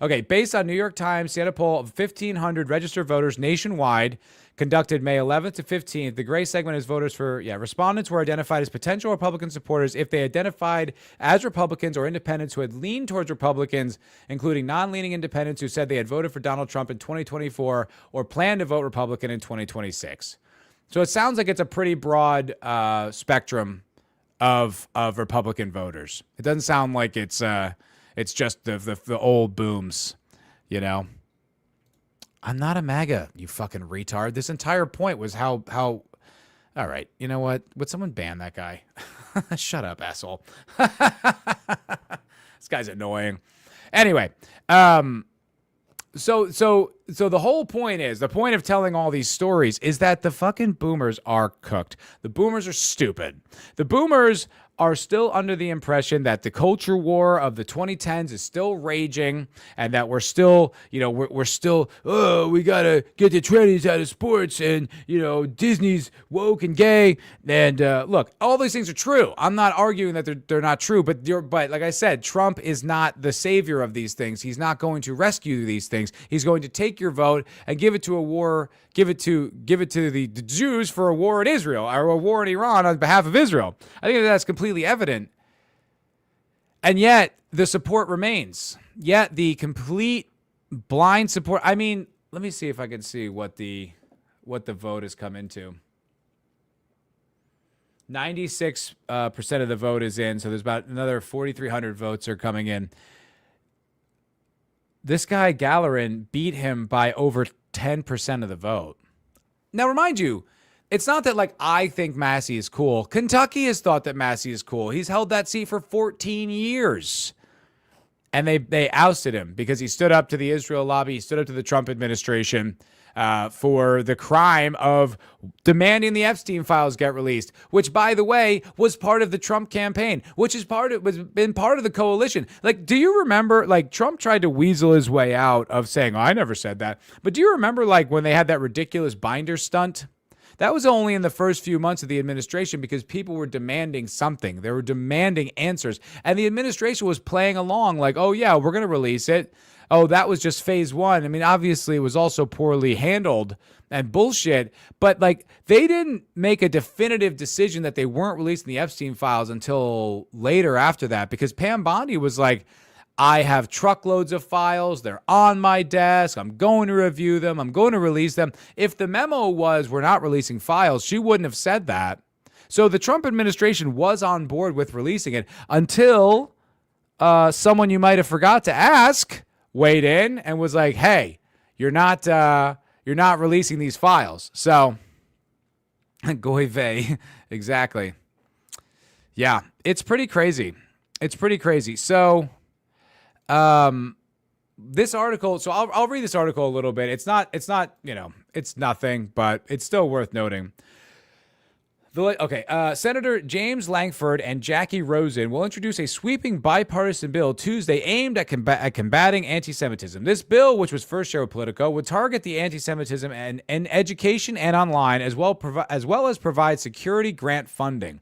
okay, based on New York Times, Siena poll of 1,500 registered voters nationwide conducted May 11th to 15th. The gray segment is voters respondents were identified as potential Republican supporters if they identified as Republicans or independents who had leaned towards Republicans, including non-leaning independents who said they had voted for Donald Trump in 2024 or planned to vote Republican in 2026. So it sounds like it's a pretty broad spectrum of Republican voters. It doesn't sound like it's just the old booms, you know. I'm not a MAGA, you fucking retard. This entire point was how. All right, you know what? Would someone ban that guy? Shut up, asshole. This guy's annoying. Anyway, so the whole point is, the point of telling all these stories is that the fucking boomers are cooked. The boomers are stupid. The boomers are still under the impression that the culture war of the 2010s is still raging, and that we're still, we're still, we gotta get the trannies out of sports, and, Disney's woke and gay. And look, all these things are true. I'm not arguing that they're not true, but like I said, Trump is not the savior of these things. He's not going to rescue these things. He's going to take your vote and give it to a war, give it to the Jews for a war in Israel, or a war in Iran on behalf of Israel. I think that's completely evident. And yet the support remains. Yet the complete blind support. I mean, let me see if I can see what the vote has come into. 96% of the vote is in, so there's about another 4,300 votes are coming in. This guy, Gallerin, beat him by over 10% of the vote. Now, remind you, it's not that, like, I think Massie is cool. Kentucky has thought that Massie is cool. He's held that seat for 14 years. And they ousted him because he stood up to the Israel lobby. He stood up to the Trump administration for the crime of demanding the Epstein files get released, which, by the way, was part of the Trump campaign, which is been part of the coalition. Like, do you remember, like, Trump tried to weasel his way out of saying, oh, I never said that. But do you remember, like, when they had that ridiculous binder stunt? That was only in the first few months of the administration because people were demanding something. They were demanding answers. And the administration was playing along like, oh, yeah, we're going to release it. Oh, that was just phase one. I mean, obviously, it was also poorly handled and bullshit. But, like, they didn't make a definitive decision that they weren't releasing the Epstein files until later after that because Pam Bondi was like, I have truckloads of files. They're on my desk. I'm going to review them. I'm going to release them. If the memo was we're not releasing files, she wouldn't have said that. So the Trump administration was on board with releasing it until someone you might have forgot to ask weighed in and was like, hey, you're not releasing these files. So, goy vey. Exactly. Yeah, it's pretty crazy. It's pretty crazy. So, this article, so I'll read this article a little bit. It's not, it's nothing, but it's still worth noting. Senator James Lankford and Jackie Rosen will introduce a sweeping bipartisan bill Tuesday aimed at combating anti-Semitism. This bill, which was first shared with Politico, would target the anti-Semitism in education and online, as well as provide security grant funding.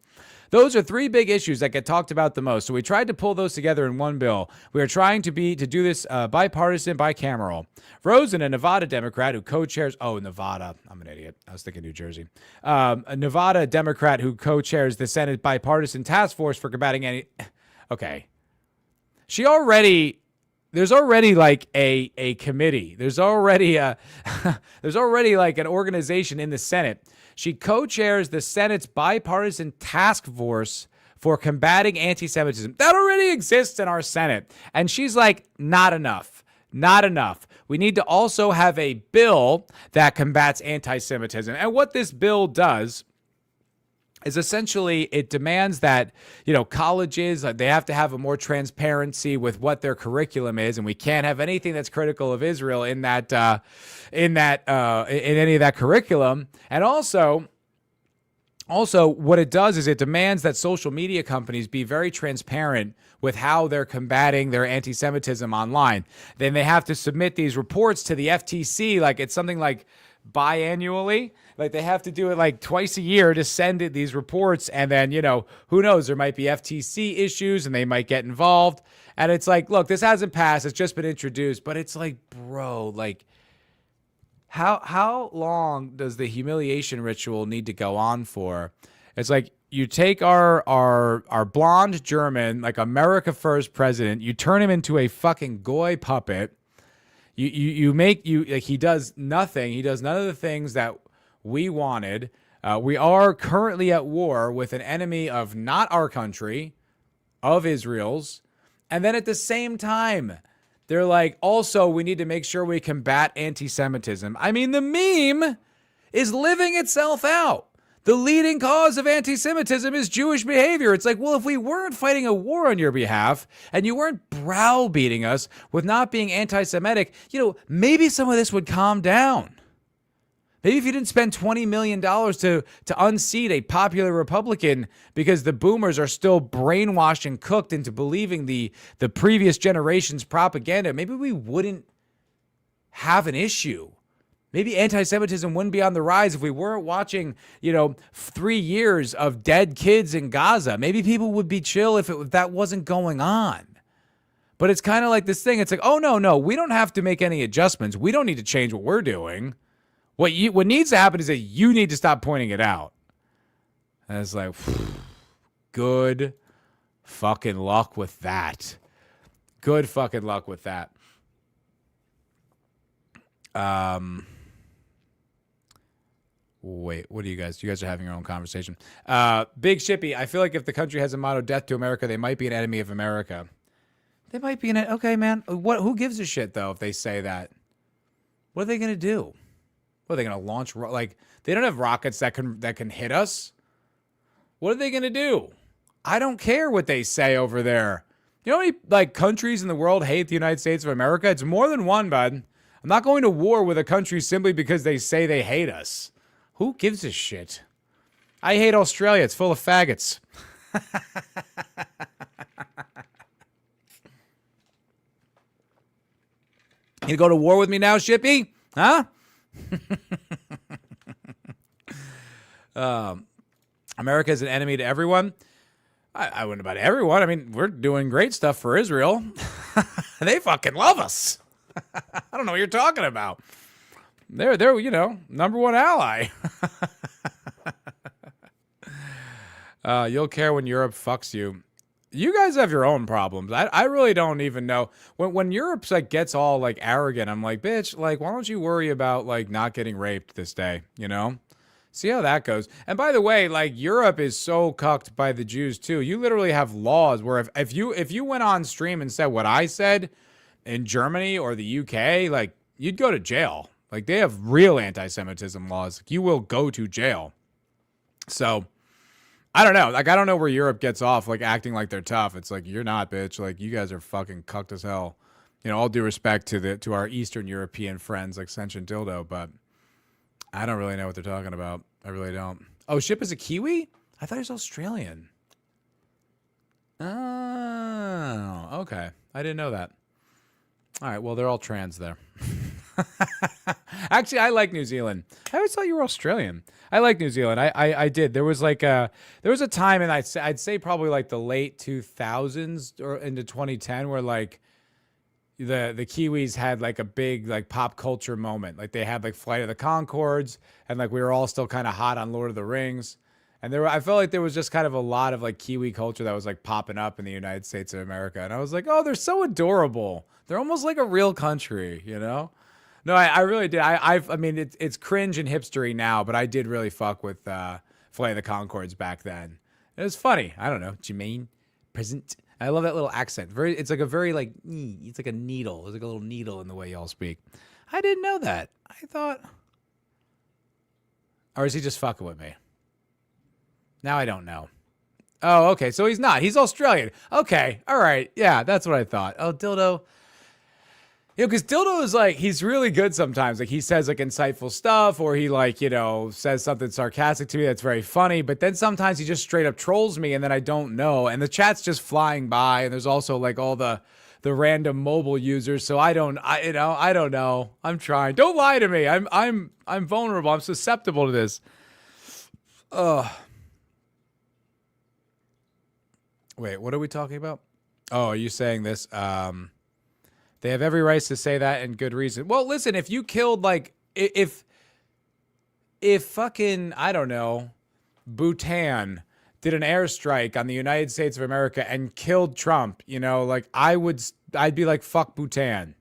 Those are three big issues that get talked about the most. So we tried to pull those together in one bill. We are trying to do this bipartisan, bicameral. Rosen, a Nevada Democrat who co-chairs... Oh, Nevada. I'm an idiot. I was thinking New Jersey. A Nevada Democrat who co-chairs the Senate Bipartisan Task Force for combating Okay. There's already like a committee. There's already like an organization in the Senate. She co-chairs the Senate's Bipartisan Task Force for combating anti-Semitism. That already exists in our Senate. And she's like, not enough. Not enough. We need to also have a bill that combats anti-Semitism. And what this bill does is essentially it demands that, colleges, they have to have a more transparency with what their curriculum is, and we can't have anything that's critical of Israel in any of that curriculum. And also what it does is it demands that social media companies be very transparent with how they're combating their anti-Semitism online. Then they have to submit these reports to the FTC, like it's something like biannually. Like they have to do it like twice a year to send it these reports. And then, who knows, there might be FTC issues and they might get involved. And it's like, look, this hasn't passed. It's just been introduced. But it's like, bro, like how long does the humiliation ritual need to go on for? It's like you take our blonde German, like America First president, you turn him into a fucking goy puppet. He does nothing. He does none of the things that we wanted. We are currently at war with an enemy of not our country, of Israel's. And then at the same time, they're like, also, we need to make sure we combat anti-Semitism. I mean, the meme is living itself out. The leading cause of anti-Semitism is Jewish behavior. It's like, well, if we weren't fighting a war on your behalf and you weren't browbeating us with not being anti-Semitic, maybe some of this would calm down. Maybe if you didn't spend $20 million to unseat a popular Republican because the boomers are still brainwashed and cooked into believing the previous generation's propaganda, maybe we wouldn't have an issue. Maybe anti-Semitism wouldn't be on the rise if we weren't watching, 3 years of dead kids in Gaza. Maybe people would be chill if that wasn't going on. But it's kind of like this thing. It's like, oh, no, we don't have to make any adjustments. We don't need to change what we're doing. What needs to happen is that you need to stop pointing it out. And it's like, good fucking luck with that. Good fucking luck with that. Wait, what do you guys? You guys are having your own conversation. Big Shippy, I feel like if the country has a motto, death to America, they might be an enemy of America. They might be okay, man. Who gives a shit, though, if they say that? What are they going to do? What are they going to launch? Like, they don't have rockets that can hit us. What are they going to do? I don't care what they say over there. You know how many, like, countries in the world hate the United States of America? It's more than one, bud. I'm not going to war with a country simply because they say they hate us. Who gives a shit? I hate Australia. It's full of faggots. You go to war with me now, Shippy? Huh? America is an enemy to everyone. I wouldn't about everyone. I mean, we're doing great stuff for Israel. They fucking love us. I don't know what you're talking about. They're number one ally. You'll care when Europe fucks you. You guys have your own problems. I really don't even know. When Europe's like gets all like arrogant, I'm like, bitch, like, why don't you worry about like not getting raped this day, you know? See how that goes. And by the way, like, Europe is so cucked by the Jews too. You literally have laws where if you went on stream and said what I said in Germany or the UK, like, you'd go to jail. Like, they have real anti-Semitism laws. Like, you will go to jail. So I don't know. Like, I don't know where Europe gets off, like, acting like they're tough. It's like, you're not, bitch. Like, you guys are fucking cucked as hell. You know, all due respect to our Eastern European friends like Sentient Dildo, but I don't really know what they're talking about. I really don't. Oh, Ship is a Kiwi? I thought he was Australian. Oh, okay. I didn't know that. All right, well, they're all trans there. Actually, I like New Zealand. I always thought you were Australian. I like New Zealand. I did. There was a time, and I'd say probably like the late 2000s or into 2010, where like the Kiwis had like a big like pop culture moment. Like, they had like Flight of the Conchords, and like we were all still kind of hot on Lord of the Rings. And I felt like there was just kind of a lot of like Kiwi culture that was like popping up in the United States of America. And I was like, oh, they're so adorable. They're almost like a real country, you know? No, I really did. I mean, it's cringe and hipstery now, but I did really fuck with Flight of the Conchords back then. It was funny. I don't know. Jermaine, present. I love that little accent. It's like a very like, it's like a needle. There's like a little needle in the way y'all speak. I didn't know that. I thought, or is he just fucking with me? Now I don't know. Oh, okay. So he's not. He's Australian. Okay. All right. Yeah, that's what I thought. Oh, Dildo. You know, because Dildo is like, he's really good sometimes. Like, he says like insightful stuff, or he like, you know, says something sarcastic to me that's very funny. But then sometimes he just straight up trolls me, and then I don't know. And the chat's just flying by. And there's also like all the random mobile users. So I don't know. I'm trying. Don't lie to me. I'm vulnerable. I'm susceptible to this. Ugh. Wait, what are we talking about? Oh, are you saying this? They have every right to say that, and good reason. Well, listen, if you killed, like, if fucking, I don't know, Bhutan did an airstrike on the United States of America and killed Trump, you know, like, I'd be like, fuck Bhutan.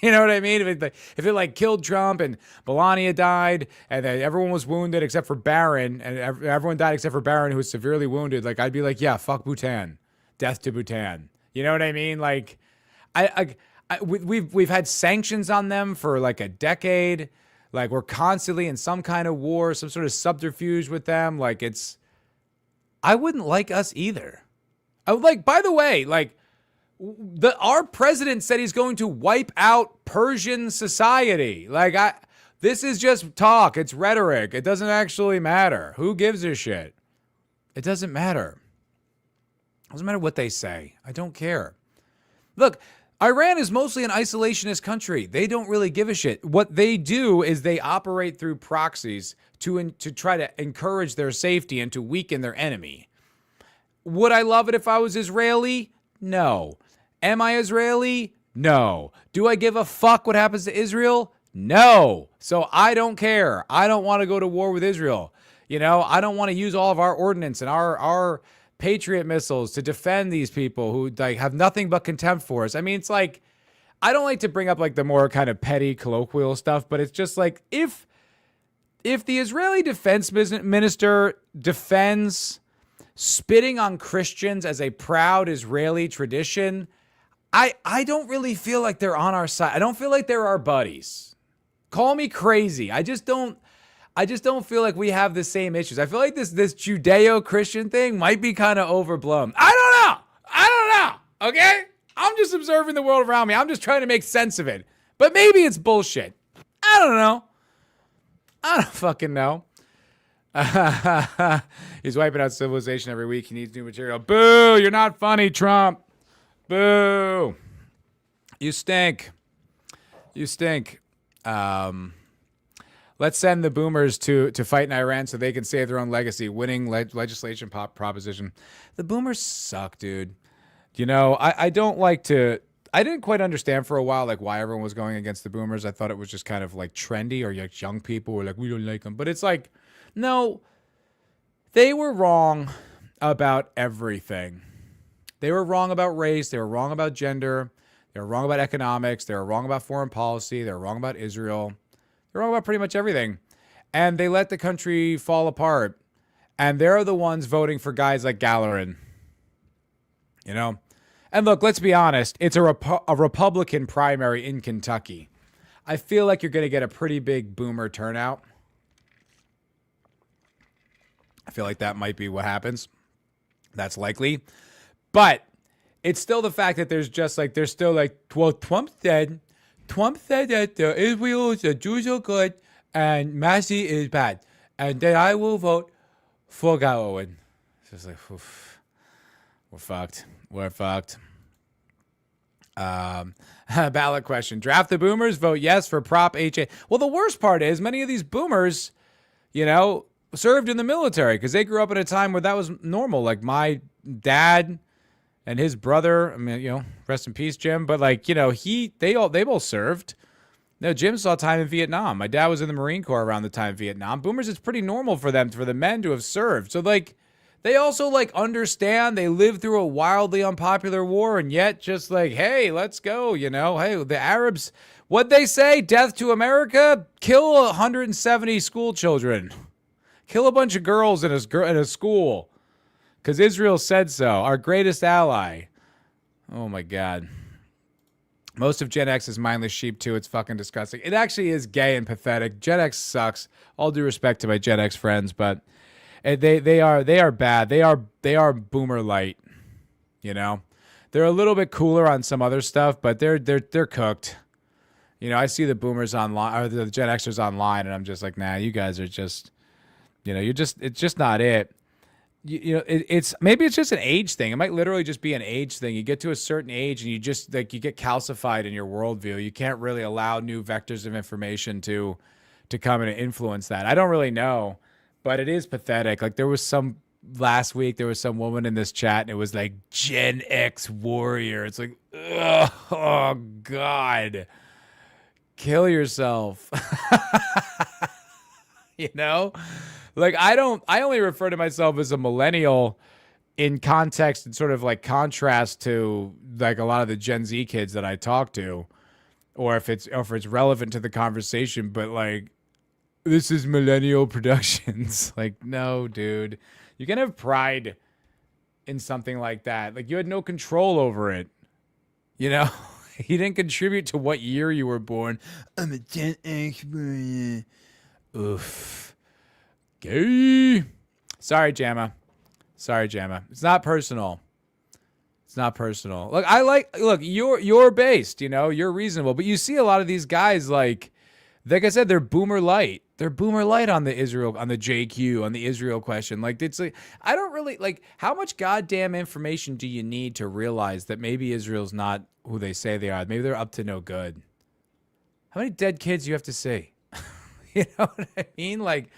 You know what I mean? If it like killed Trump and Melania died and then everyone was wounded except for Barron, and everyone died except for Barron, who was severely wounded, like, I'd be like, yeah, fuck Bhutan. Death to Bhutan. You know what I mean? Like, we've had sanctions on them for like a decade. Like, we're constantly in some kind of war, some sort of subterfuge with them. Like, I wouldn't like us either. I would like, by the way, like, our president said he's going to wipe out Persian society. Like, this is just talk. It's rhetoric. It doesn't actually matter. Who gives a shit? It doesn't matter. It doesn't matter what they say. I don't care. Look, Iran is mostly an isolationist country. They don't really give a shit. What they do is they operate through proxies to try to encourage their safety and to weaken their enemy. Would I love it if I was Israeli? No. Am I Israeli? No. Do I give a fuck what happens to Israel? No. So I don't care. I don't want to go to war with Israel. You know, I don't want to use all of our ordnance and our Patriot missiles to defend these people who like have nothing but contempt for us. I mean, it's like, I don't like to bring up like the more kind of petty colloquial stuff, but it's just like if the Israeli defense minister defends spitting on Christians as a proud Israeli tradition, I don't really feel like they're on our side. I don't feel like they're our buddies. Call me crazy. I just don't feel like we have the same issues. I feel like this Judeo-Christian thing might be kind of overblown. I don't know. Okay? I'm just observing the world around me. I'm just trying to make sense of it. But maybe it's bullshit. I don't know. I don't fucking know. He's wiping out civilization every week. He needs new material. Boo! You're not funny, Trump. Boo! You stink. You stink. Let's send the boomers to fight in Iran so they can save their own legacy. Winning legislation proposition. The boomers suck, dude. You know, I didn't quite understand for a while like why everyone was going against the boomers. I thought it was just kind of like trendy, or like young people were like, we don't like them. But it's like, no, they were wrong about everything. They were wrong about race. They were wrong about gender. They were wrong about economics. They were wrong about foreign policy. They were wrong about Israel. They're wrong about pretty much everything. And they let the country fall apart. And they're the ones voting for guys like Gallerin. You know? And look, let's be honest. It's a Republican primary in Kentucky. I feel like you're going to get a pretty big boomer turnout. I feel like that might be what happens. That's likely. But it's still the fact that there's still like, well, Trump said that Israel is the Jews are good and Massie is bad. And then I will vote for Gallerin. It's just like, oof, we're fucked. We're fucked. Ballot question. Draft the boomers, vote yes for Prop HA. Well, the worst part is many of these boomers, you know, served in the military because they grew up in a time where that was normal. Like my dad and his brother, I mean, you know, rest in peace, Jim. But like, you know, they both served. No, Jim saw time in Vietnam. My dad was in the Marine Corps around the time of Vietnam. Boomers, it's pretty normal for them, for the men to have served. So like, they also like understand they lived through a wildly unpopular war and yet just like, hey, let's go, you know. Hey, the Arabs, what'd they say? Death to America? Kill 170 school children. Kill a bunch of girls in a school. Because Israel said so. Our greatest ally. Oh my God. Most of Gen X is mindless sheep too. It's fucking disgusting. It actually is gay and pathetic. Gen X sucks. All due respect to my Gen X friends, but they are bad. They are boomer light. You know, they're a little bit cooler on some other stuff, but they're cooked. You know, I see the boomers online or the Gen Xers online, and I'm just like, nah, you guys are just, you know, it's just not it. You know, it's maybe it's just an age thing. It might literally just be an age thing. You get to a certain age and you just like you get calcified in your worldview. You can't really allow new vectors of information to come and influence that. I don't really know, but it is pathetic. Like last week there was some woman in this chat and it was like Gen X warrior. It's like, ugh, oh God, kill yourself. You know? Like, I only refer to myself as a millennial in context and sort of like contrast to like a lot of the Gen Z kids that I talk to, or if it's relevant to the conversation, but like, this is millennial productions. Like, no, dude, you can have pride in something like that. Like, you had no control over it. You know, you didn't contribute to what year you were born. I'm a Gen X. Oof. Gay. Sorry, Jamma. It's not personal. Look, you're based, you know, you're reasonable, but you see a lot of these guys like I said, they're boomer light. They're boomer light on the JQ, on the Israel question. Like, it's like, I don't really like, how much goddamn information do you need to realize that maybe Israel's not who they say they are? Maybe they're up to no good. How many dead kids do you have to see? You know what I mean? Like,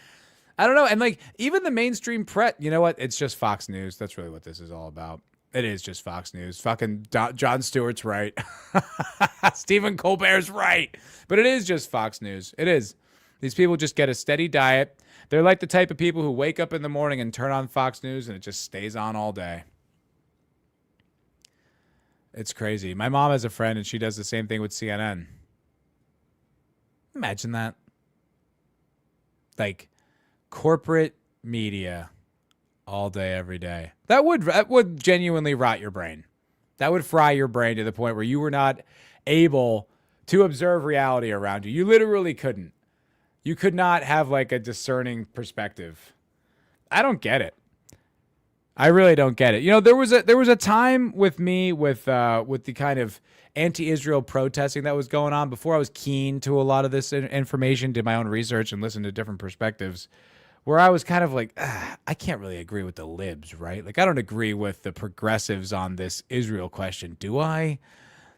I don't know. And like, even the mainstream press, you know what? It's just Fox News. That's really what this is all about. It is just Fox News. Fucking Jon Stewart's right. Stephen Colbert's right. But it is just Fox News. It is. These people just get a steady diet. They're like the type of people who wake up in the morning and turn on Fox News and it just stays on all day. It's crazy. My mom has a friend, and she does the same thing with CNN. Imagine that. Like, corporate media all day, every day. That would genuinely rot your brain. That would fry your brain to the point where you were not able to observe reality around you. You literally couldn't. You could not have like a discerning perspective. I don't get it. I really don't get it. You know, there was a time with me with the kind of anti-Israel protesting that was going on before I was keen to a lot of this information, did my own research and listened to different perspectives, where I was kind of like, I can't really agree with the libs, right? Like, I don't agree with the progressives on this Israel question, do I?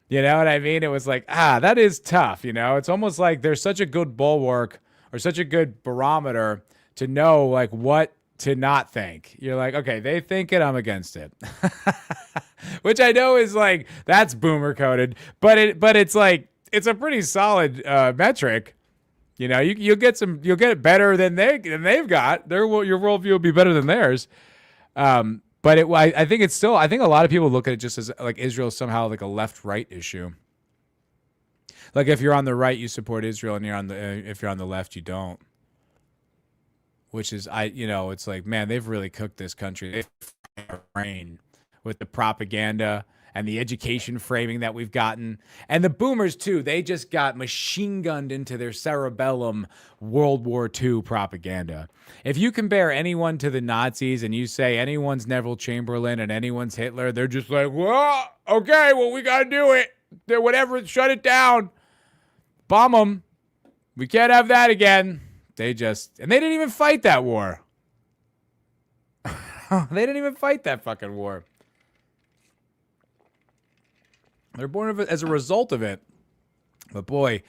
You know what I mean? It was like, that is tough, you know? It's almost like there's such a good bulwark or such a good barometer to know, like, what to not think. You're like, okay, they think it, I'm against it. Which I know is like, that's boomer coded, but it's like, it's a pretty solid metric. You know, you'll get it better than they've got. Your worldview will be better than theirs. But I think a lot of people look at it just as like Israel is somehow like a left-right issue. Like if you're on the right, you support Israel, and if you're on the left, you don't. Which is it's like, man, they've really cooked this country. They've brain with the propaganda and the education framing that we've gotten. And the boomers, too, they just got machine gunned into their cerebellum World War II propaganda. If you compare anyone to the Nazis and you say anyone's Neville Chamberlain and anyone's Hitler, they're just like, well, okay, well, we got to do it. Whatever, shut it down. Bomb them. We can't have that again. And they didn't even fight that war. They didn't even fight that fucking war. They're born as a result of it. But boy,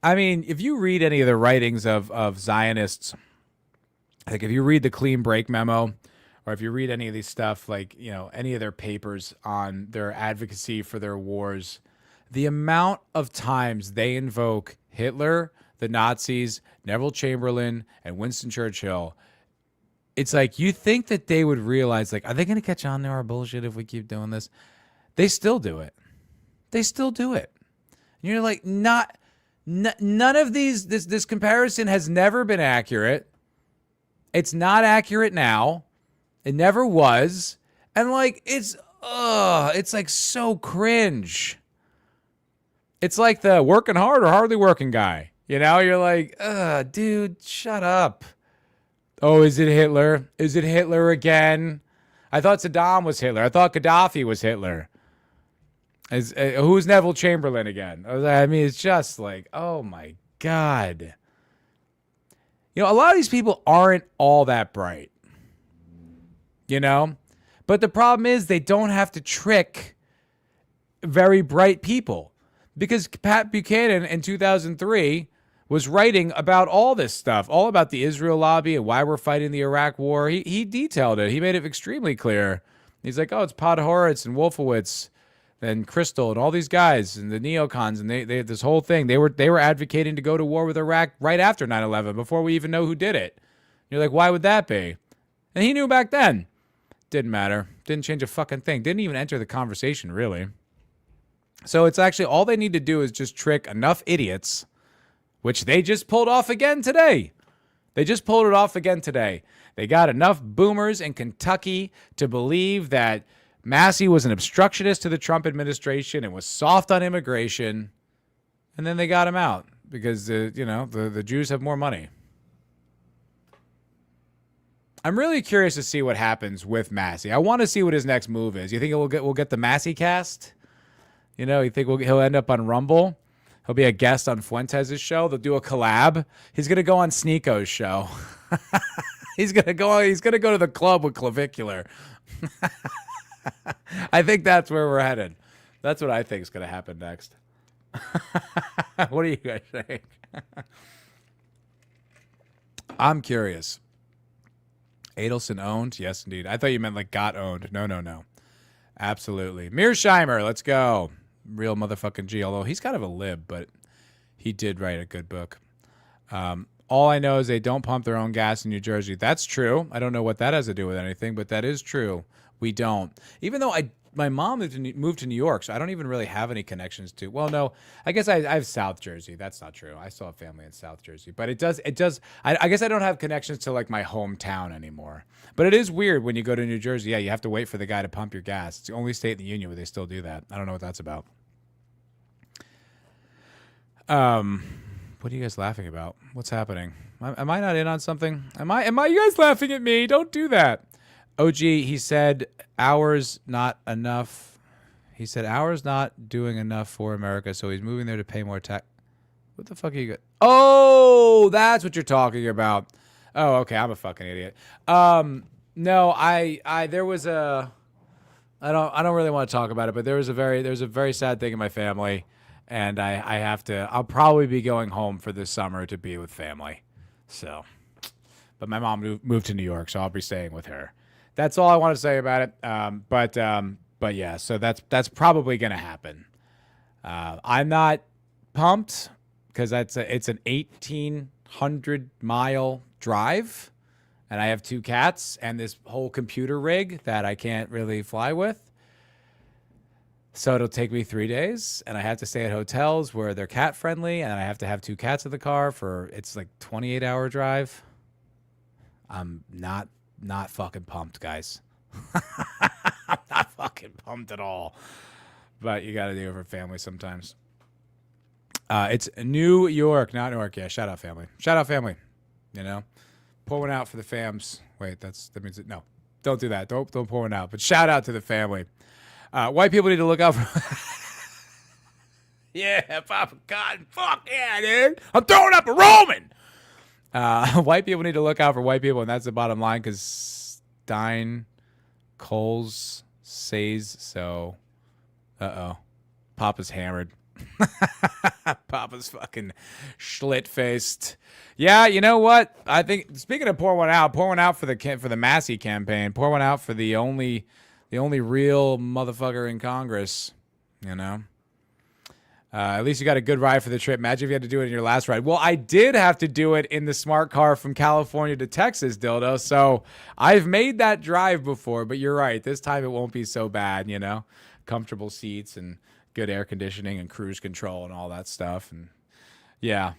I mean, if you read any of the writings of Zionists, like if you read the Clean Break memo, or if you read any of these stuff, like, you know, any of their papers on their advocacy for their wars, the amount of times they invoke Hitler, the Nazis, Neville Chamberlain, and Winston Churchill, it's like you think that they would realize, like, are they going to catch on to our bullshit if we keep doing this? They still do it. They still do it. And you're like, none of these, this comparison has never been accurate. It's not accurate now. It never was. And like, it's like so cringe. It's like the working hard or hardly working guy. You know, you're like, dude, shut up. Oh, is it Hitler? Is it Hitler again? I thought Saddam was Hitler. I thought Gaddafi was Hitler. Who's Neville Chamberlain again? I mean, it's just like, oh my God. You know, a lot of these people aren't all that bright. You know? But the problem is they don't have to trick very bright people. Because Pat Buchanan in 2003 was writing about all this stuff, all about the Israel lobby and why we're fighting the Iraq war. He detailed it. He made it extremely clear. He's like, oh, it's Podhoretz and Wolfowitz and Crystal and all these guys and the neocons, and they had this whole thing. They were advocating to go to war with Iraq right after 9/11, before we even know who did it. You're like, why would that be? And he knew back then. Didn't matter. Didn't change a fucking thing. Didn't even enter the conversation, really. So it's actually all they need to do is just trick enough idiots, which they just pulled off again today. They just pulled it off again today. They got enough boomers in Kentucky to believe that Massie was an obstructionist to the Trump administration and was soft on immigration. And then they got him out because, the Jews have more money. I'm really curious to see what happens with Massie. I want to see what his next move is. You think we'll get the Massie cast? You know, you think he'll end up on Rumble? He'll be a guest on Fuentes' show. They'll do a collab. He's going to go on Sneeko's show. He's going to go to the club with Clavicular. I think that's where we're headed. That's what I think is going to happen next. What do you guys think? I'm curious. Adelson owned? Yes, indeed. I thought you meant like got owned. No. Absolutely. Mearsheimer, let's go. Real motherfucking G. Although he's kind of a lib, but he did write a good book. All I know is they don't pump their own gas in New Jersey. That's true. I don't know what that has to do with anything, but that is true. We don't. Even though I my mom moved to New York, so I don't even really have any connections to. Well, no, I guess I have South Jersey. That's not true. I still have family in South Jersey, but it does. I guess I don't have connections to like my hometown anymore. But it is weird when you go to New Jersey. Yeah, you have to wait for the guy to pump your gas. It's the only state in the union where they still do that. I don't know what that's about. What are you guys laughing about? What's happening? Am I not in on something? Am I? You guys laughing at me? Don't do that. OG, he said hours not enough. He said hours not doing enough for America, so he's moving there to pay more tax. What the fuck are you got? Oh, that's what you're talking about. Oh, okay. I'm a fucking idiot. No, there was a. I don't really want to talk about it, but there's a very sad thing in my family, and I have to. I'll probably be going home for this summer to be with family. So, but my mom moved to New York, so I'll be staying with her. That's all I want to say about it. But yeah, so that's probably going to happen. I'm not pumped because it's an 1,800-mile drive, and I have 2 cats and this whole computer rig that I can't really fly with. So it'll take me 3 days, and I have to stay at hotels where they're cat friendly, and I have to have 2 cats in the car it's like 28-hour drive. I'm not fucking pumped, guys. I'm not fucking pumped at all. But you got to do it for family sometimes. It's New York, not Newark. Yeah, shout out family. Shout out family. You know, pour one out for the fams. Wait, that means no. Don't do that. Don't pour one out. But shout out to the family. White people need to look out for. Yeah, Papa God, fuck yeah, dude. I'm throwing up a Roman. White people need to look out for white people, and that's the bottom line, because Stein Coles says so. Papa's hammered. Papa's fucking schlit-faced. Yeah, you know what? I think, speaking of pour one out for the Massie campaign. Pour one out for the only real motherfucker in Congress, you know? At least you got a good ride for the trip. Imagine if you had to do it in your last ride. Well, I did have to do it in the smart car from California to Texas, dildo. So I've made that drive before, but you're right. This time it won't be so bad, you know? Comfortable seats and good air conditioning and cruise control and all that stuff. And yeah,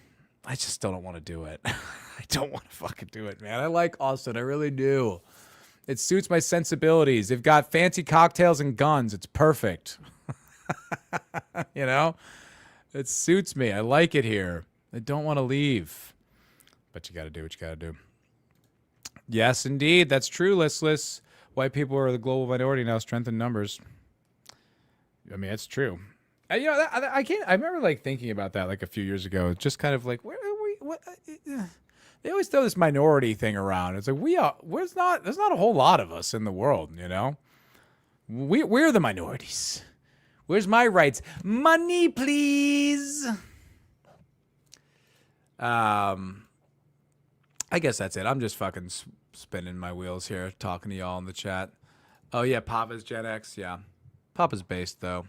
I just still don't want to do it. I don't want to fucking do it, man. I like Austin. I really do. It suits my sensibilities. They've got fancy cocktails and guns. It's perfect. You know? It suits me. I like it here. I don't want to leave. But you got to do what you got to do. Yes, indeed. That's true, listless. White people are the global minority now, strength in numbers. I mean, it's true. You know, I can't. I remember like thinking about that like a few years ago. Just kind of like, where are we? What? They always throw this minority thing around. It's like there's not a whole lot of us in the world. You know, we're the minorities. Where's my rights? Money, please. I guess that's it. I'm just fucking spinning my wheels here, talking to y'all in the chat. Oh yeah, Papa's Gen X. Yeah, Papa's based though.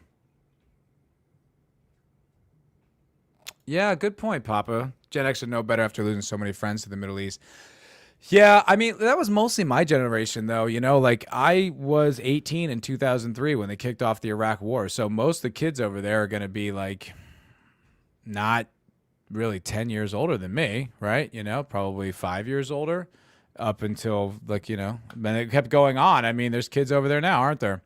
Yeah, good point, Papa. Gen X should know better after losing so many friends to the Middle East. Yeah, I mean, that was mostly my generation, though. You know, like, I was 18 in 2003 when they kicked off the Iraq War. So most of the kids over there are going to be, like, not really 10 years older than me, right? You know, probably 5 years older up until, like, you know, and it kept going on. I mean, there's kids over there now, aren't there?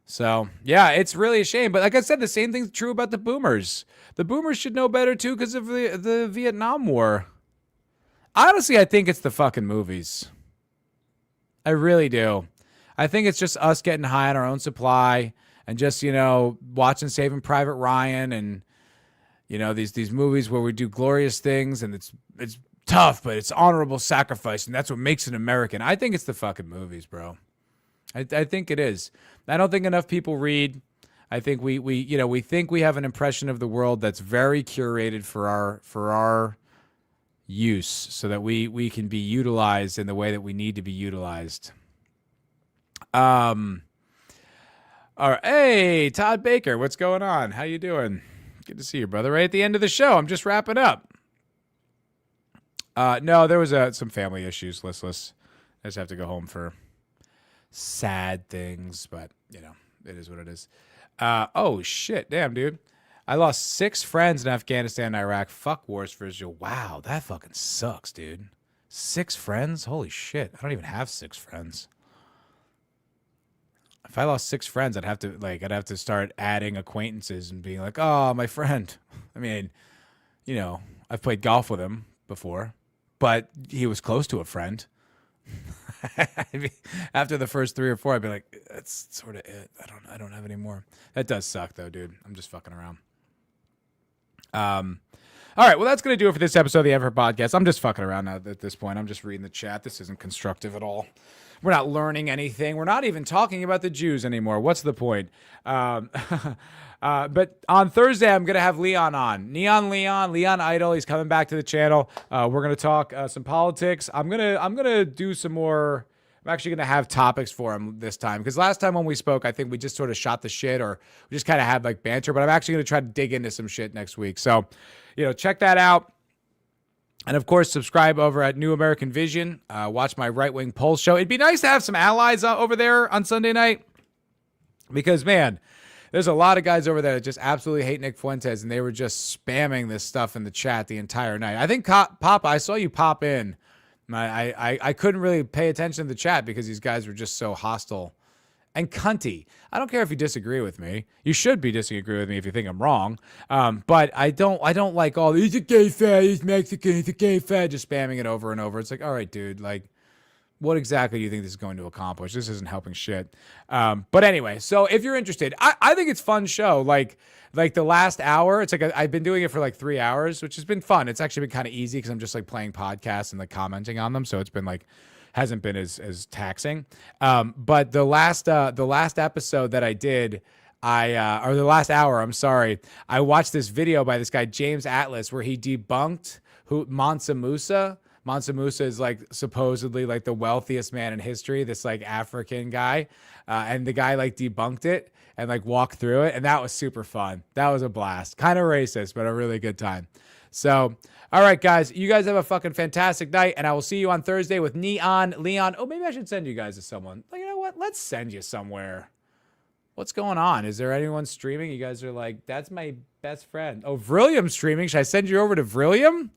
So, yeah, it's really a shame. But like I said, the same thing's true about the boomers. The boomers should know better, too, because of the Vietnam War. Honestly, I think it's the fucking movies. I really do. I think it's just us getting high on our own supply and just, you know, watching Saving Private Ryan and, you know, these movies where we do glorious things and it's tough, but it's honorable sacrifice, and that's what makes it American. I think it's the fucking movies, bro. I think it is. I don't think enough people read. I think we think we have an impression of the world that's very curated for our use so that we can be utilized in the way that we need to be utilized. All right. Hey, Todd Baker, what's going on? How you doing? Good to see you, brother. Right at the end of the show. I'm just wrapping up. No, there was some family issues, listless. I just have to go home for sad things, but you know, It is what it is. Oh shit, damn, dude. I lost 6 friends in Afghanistan and Iraq. Fuck wars for Israel. Wow, that fucking sucks, dude. 6 friends? Holy shit. I don't even have 6 friends. If I lost 6 friends, I'd have to start adding acquaintances and being like, oh, my friend. I mean, you know, I've played golf with him before, but he was close to a friend. After the first 3 or 4, I'd be like, that's sort of it. I don't have any more. That does suck though, dude. I'm just fucking around. All right, well, that's going to do it for this episode of the MFer Podcast. I'm just fucking around now at this point. I'm just reading the chat. This isn't constructive at all. We're not learning anything. We're not even talking about the Jews anymore. What's the point? But on Thursday, I'm going to have Leon on. Leon Idol. He's coming back to the channel. We're going to talk some politics. I'm gonna do some more. I'm actually going to have topics for him this time, because last time when we spoke, I think we just sort of shot the shit, or we just kind of had like banter, but I'm actually going to try to dig into some shit next week. So, you know, check that out. And of course, subscribe over at New American Vision. Watch my right-wing Pulse show. It'd be nice to have some allies over there on Sunday night, because, man, there's a lot of guys over there that just absolutely hate Nick Fuentes, and they were just spamming this stuff in the chat the entire night. I think, Papa, I saw you pop in. I couldn't really pay attention to the chat because these guys were just so hostile and cunty. I don't care if you disagree with me. You should be disagreeing with me if you think I'm wrong. But I don't like all, he's a gay fat, he's Mexican, he's a gay fat, just spamming it over and over. It's like, all right, dude, like, what exactly do you think this is going to accomplish? This isn't helping shit. But anyway, so if you're interested, I think it's a fun show. Like the last hour, it's like I've been doing it for like 3 hours, which has been fun. It's actually been kind of easy because I'm just like playing podcasts and like commenting on them. So it's been like, hasn't been as taxing. But the last episode that I did, or the last hour, I'm sorry, I watched this video by this guy, James Atlas, where he debunked Mansa Musa. Mansa Musa is like supposedly like the wealthiest man in history, this like African guy. And the guy like debunked it and like walked through it. And that was super fun. That was a blast. Kind of racist, but a really good time. So, all right, guys, you guys have a fucking fantastic night. And I will see you on Thursday with Leon. Oh, maybe I should send you guys to someone. You know what? Let's send you somewhere. What's going on? Is there anyone streaming? You guys are like, that's my best friend. Oh, Vrillium's streaming. Should I send you over to Vrillium?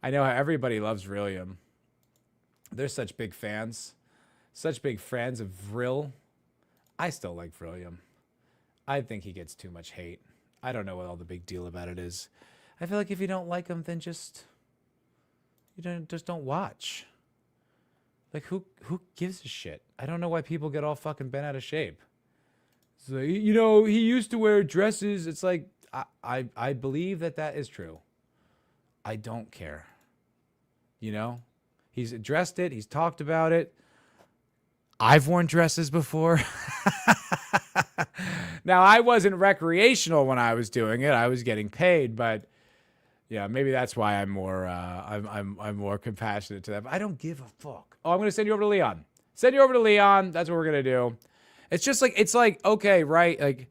I know how everybody loves Vrillium. They're such big fans. Such big fans of Vril. I still like Vrillium. I think he gets too much hate. I don't know what all the big deal about it is. I feel like if you don't like him, then just don't watch. Like, who gives a shit? I don't know why people get all fucking bent out of shape. So, you know, he used to wear dresses. It's like, I believe that is true. I don't care. You know, he's addressed it. He's talked about it. I've worn dresses before. Now, I wasn't recreational when I was doing it. I was getting paid, but yeah, maybe that's why I'm more I'm more compassionate to them. I don't give a fuck. Oh, I'm gonna send you over to Leon. Send you over to Leon. That's what we're gonna do. It's just like, it's like, okay, right? Like,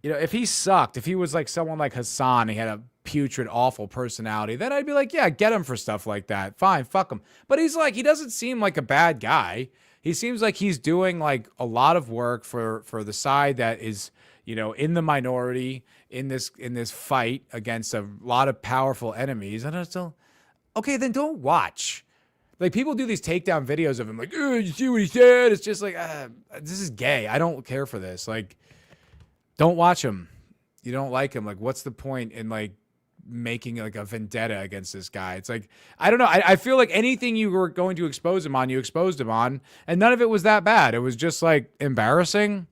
you know, if he sucked, if he was like someone like Hassan, he had a putrid, awful personality, then I'd be like, yeah, get him for stuff like that. Fine, fuck him. But he's like, he doesn't seem like a bad guy. He seems like he's doing like a lot of work for the side that is, you know, in the minority in this fight against a lot of powerful enemies. And I'm still, okay, then don't watch. Like, people do these takedown videos of him, like, oh, you see what he said? It's just like, this is gay. I don't care for this. Like, don't watch him. You don't like him. Like, what's the point in like making like a vendetta against this guy? It's like, I don't know. I feel like anything you were going to expose him on, you exposed him on, and none of it was that bad. It was just like embarrassing,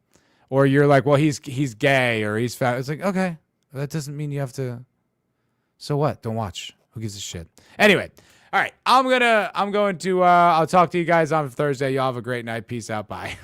or you're like, well, he's gay or he's fat. It's like, okay, that doesn't mean you have to. So what? Don't watch. Who gives a shit? Anyway. All right. I'll talk to you guys on Thursday. Y'all have a great night. Peace out. Bye.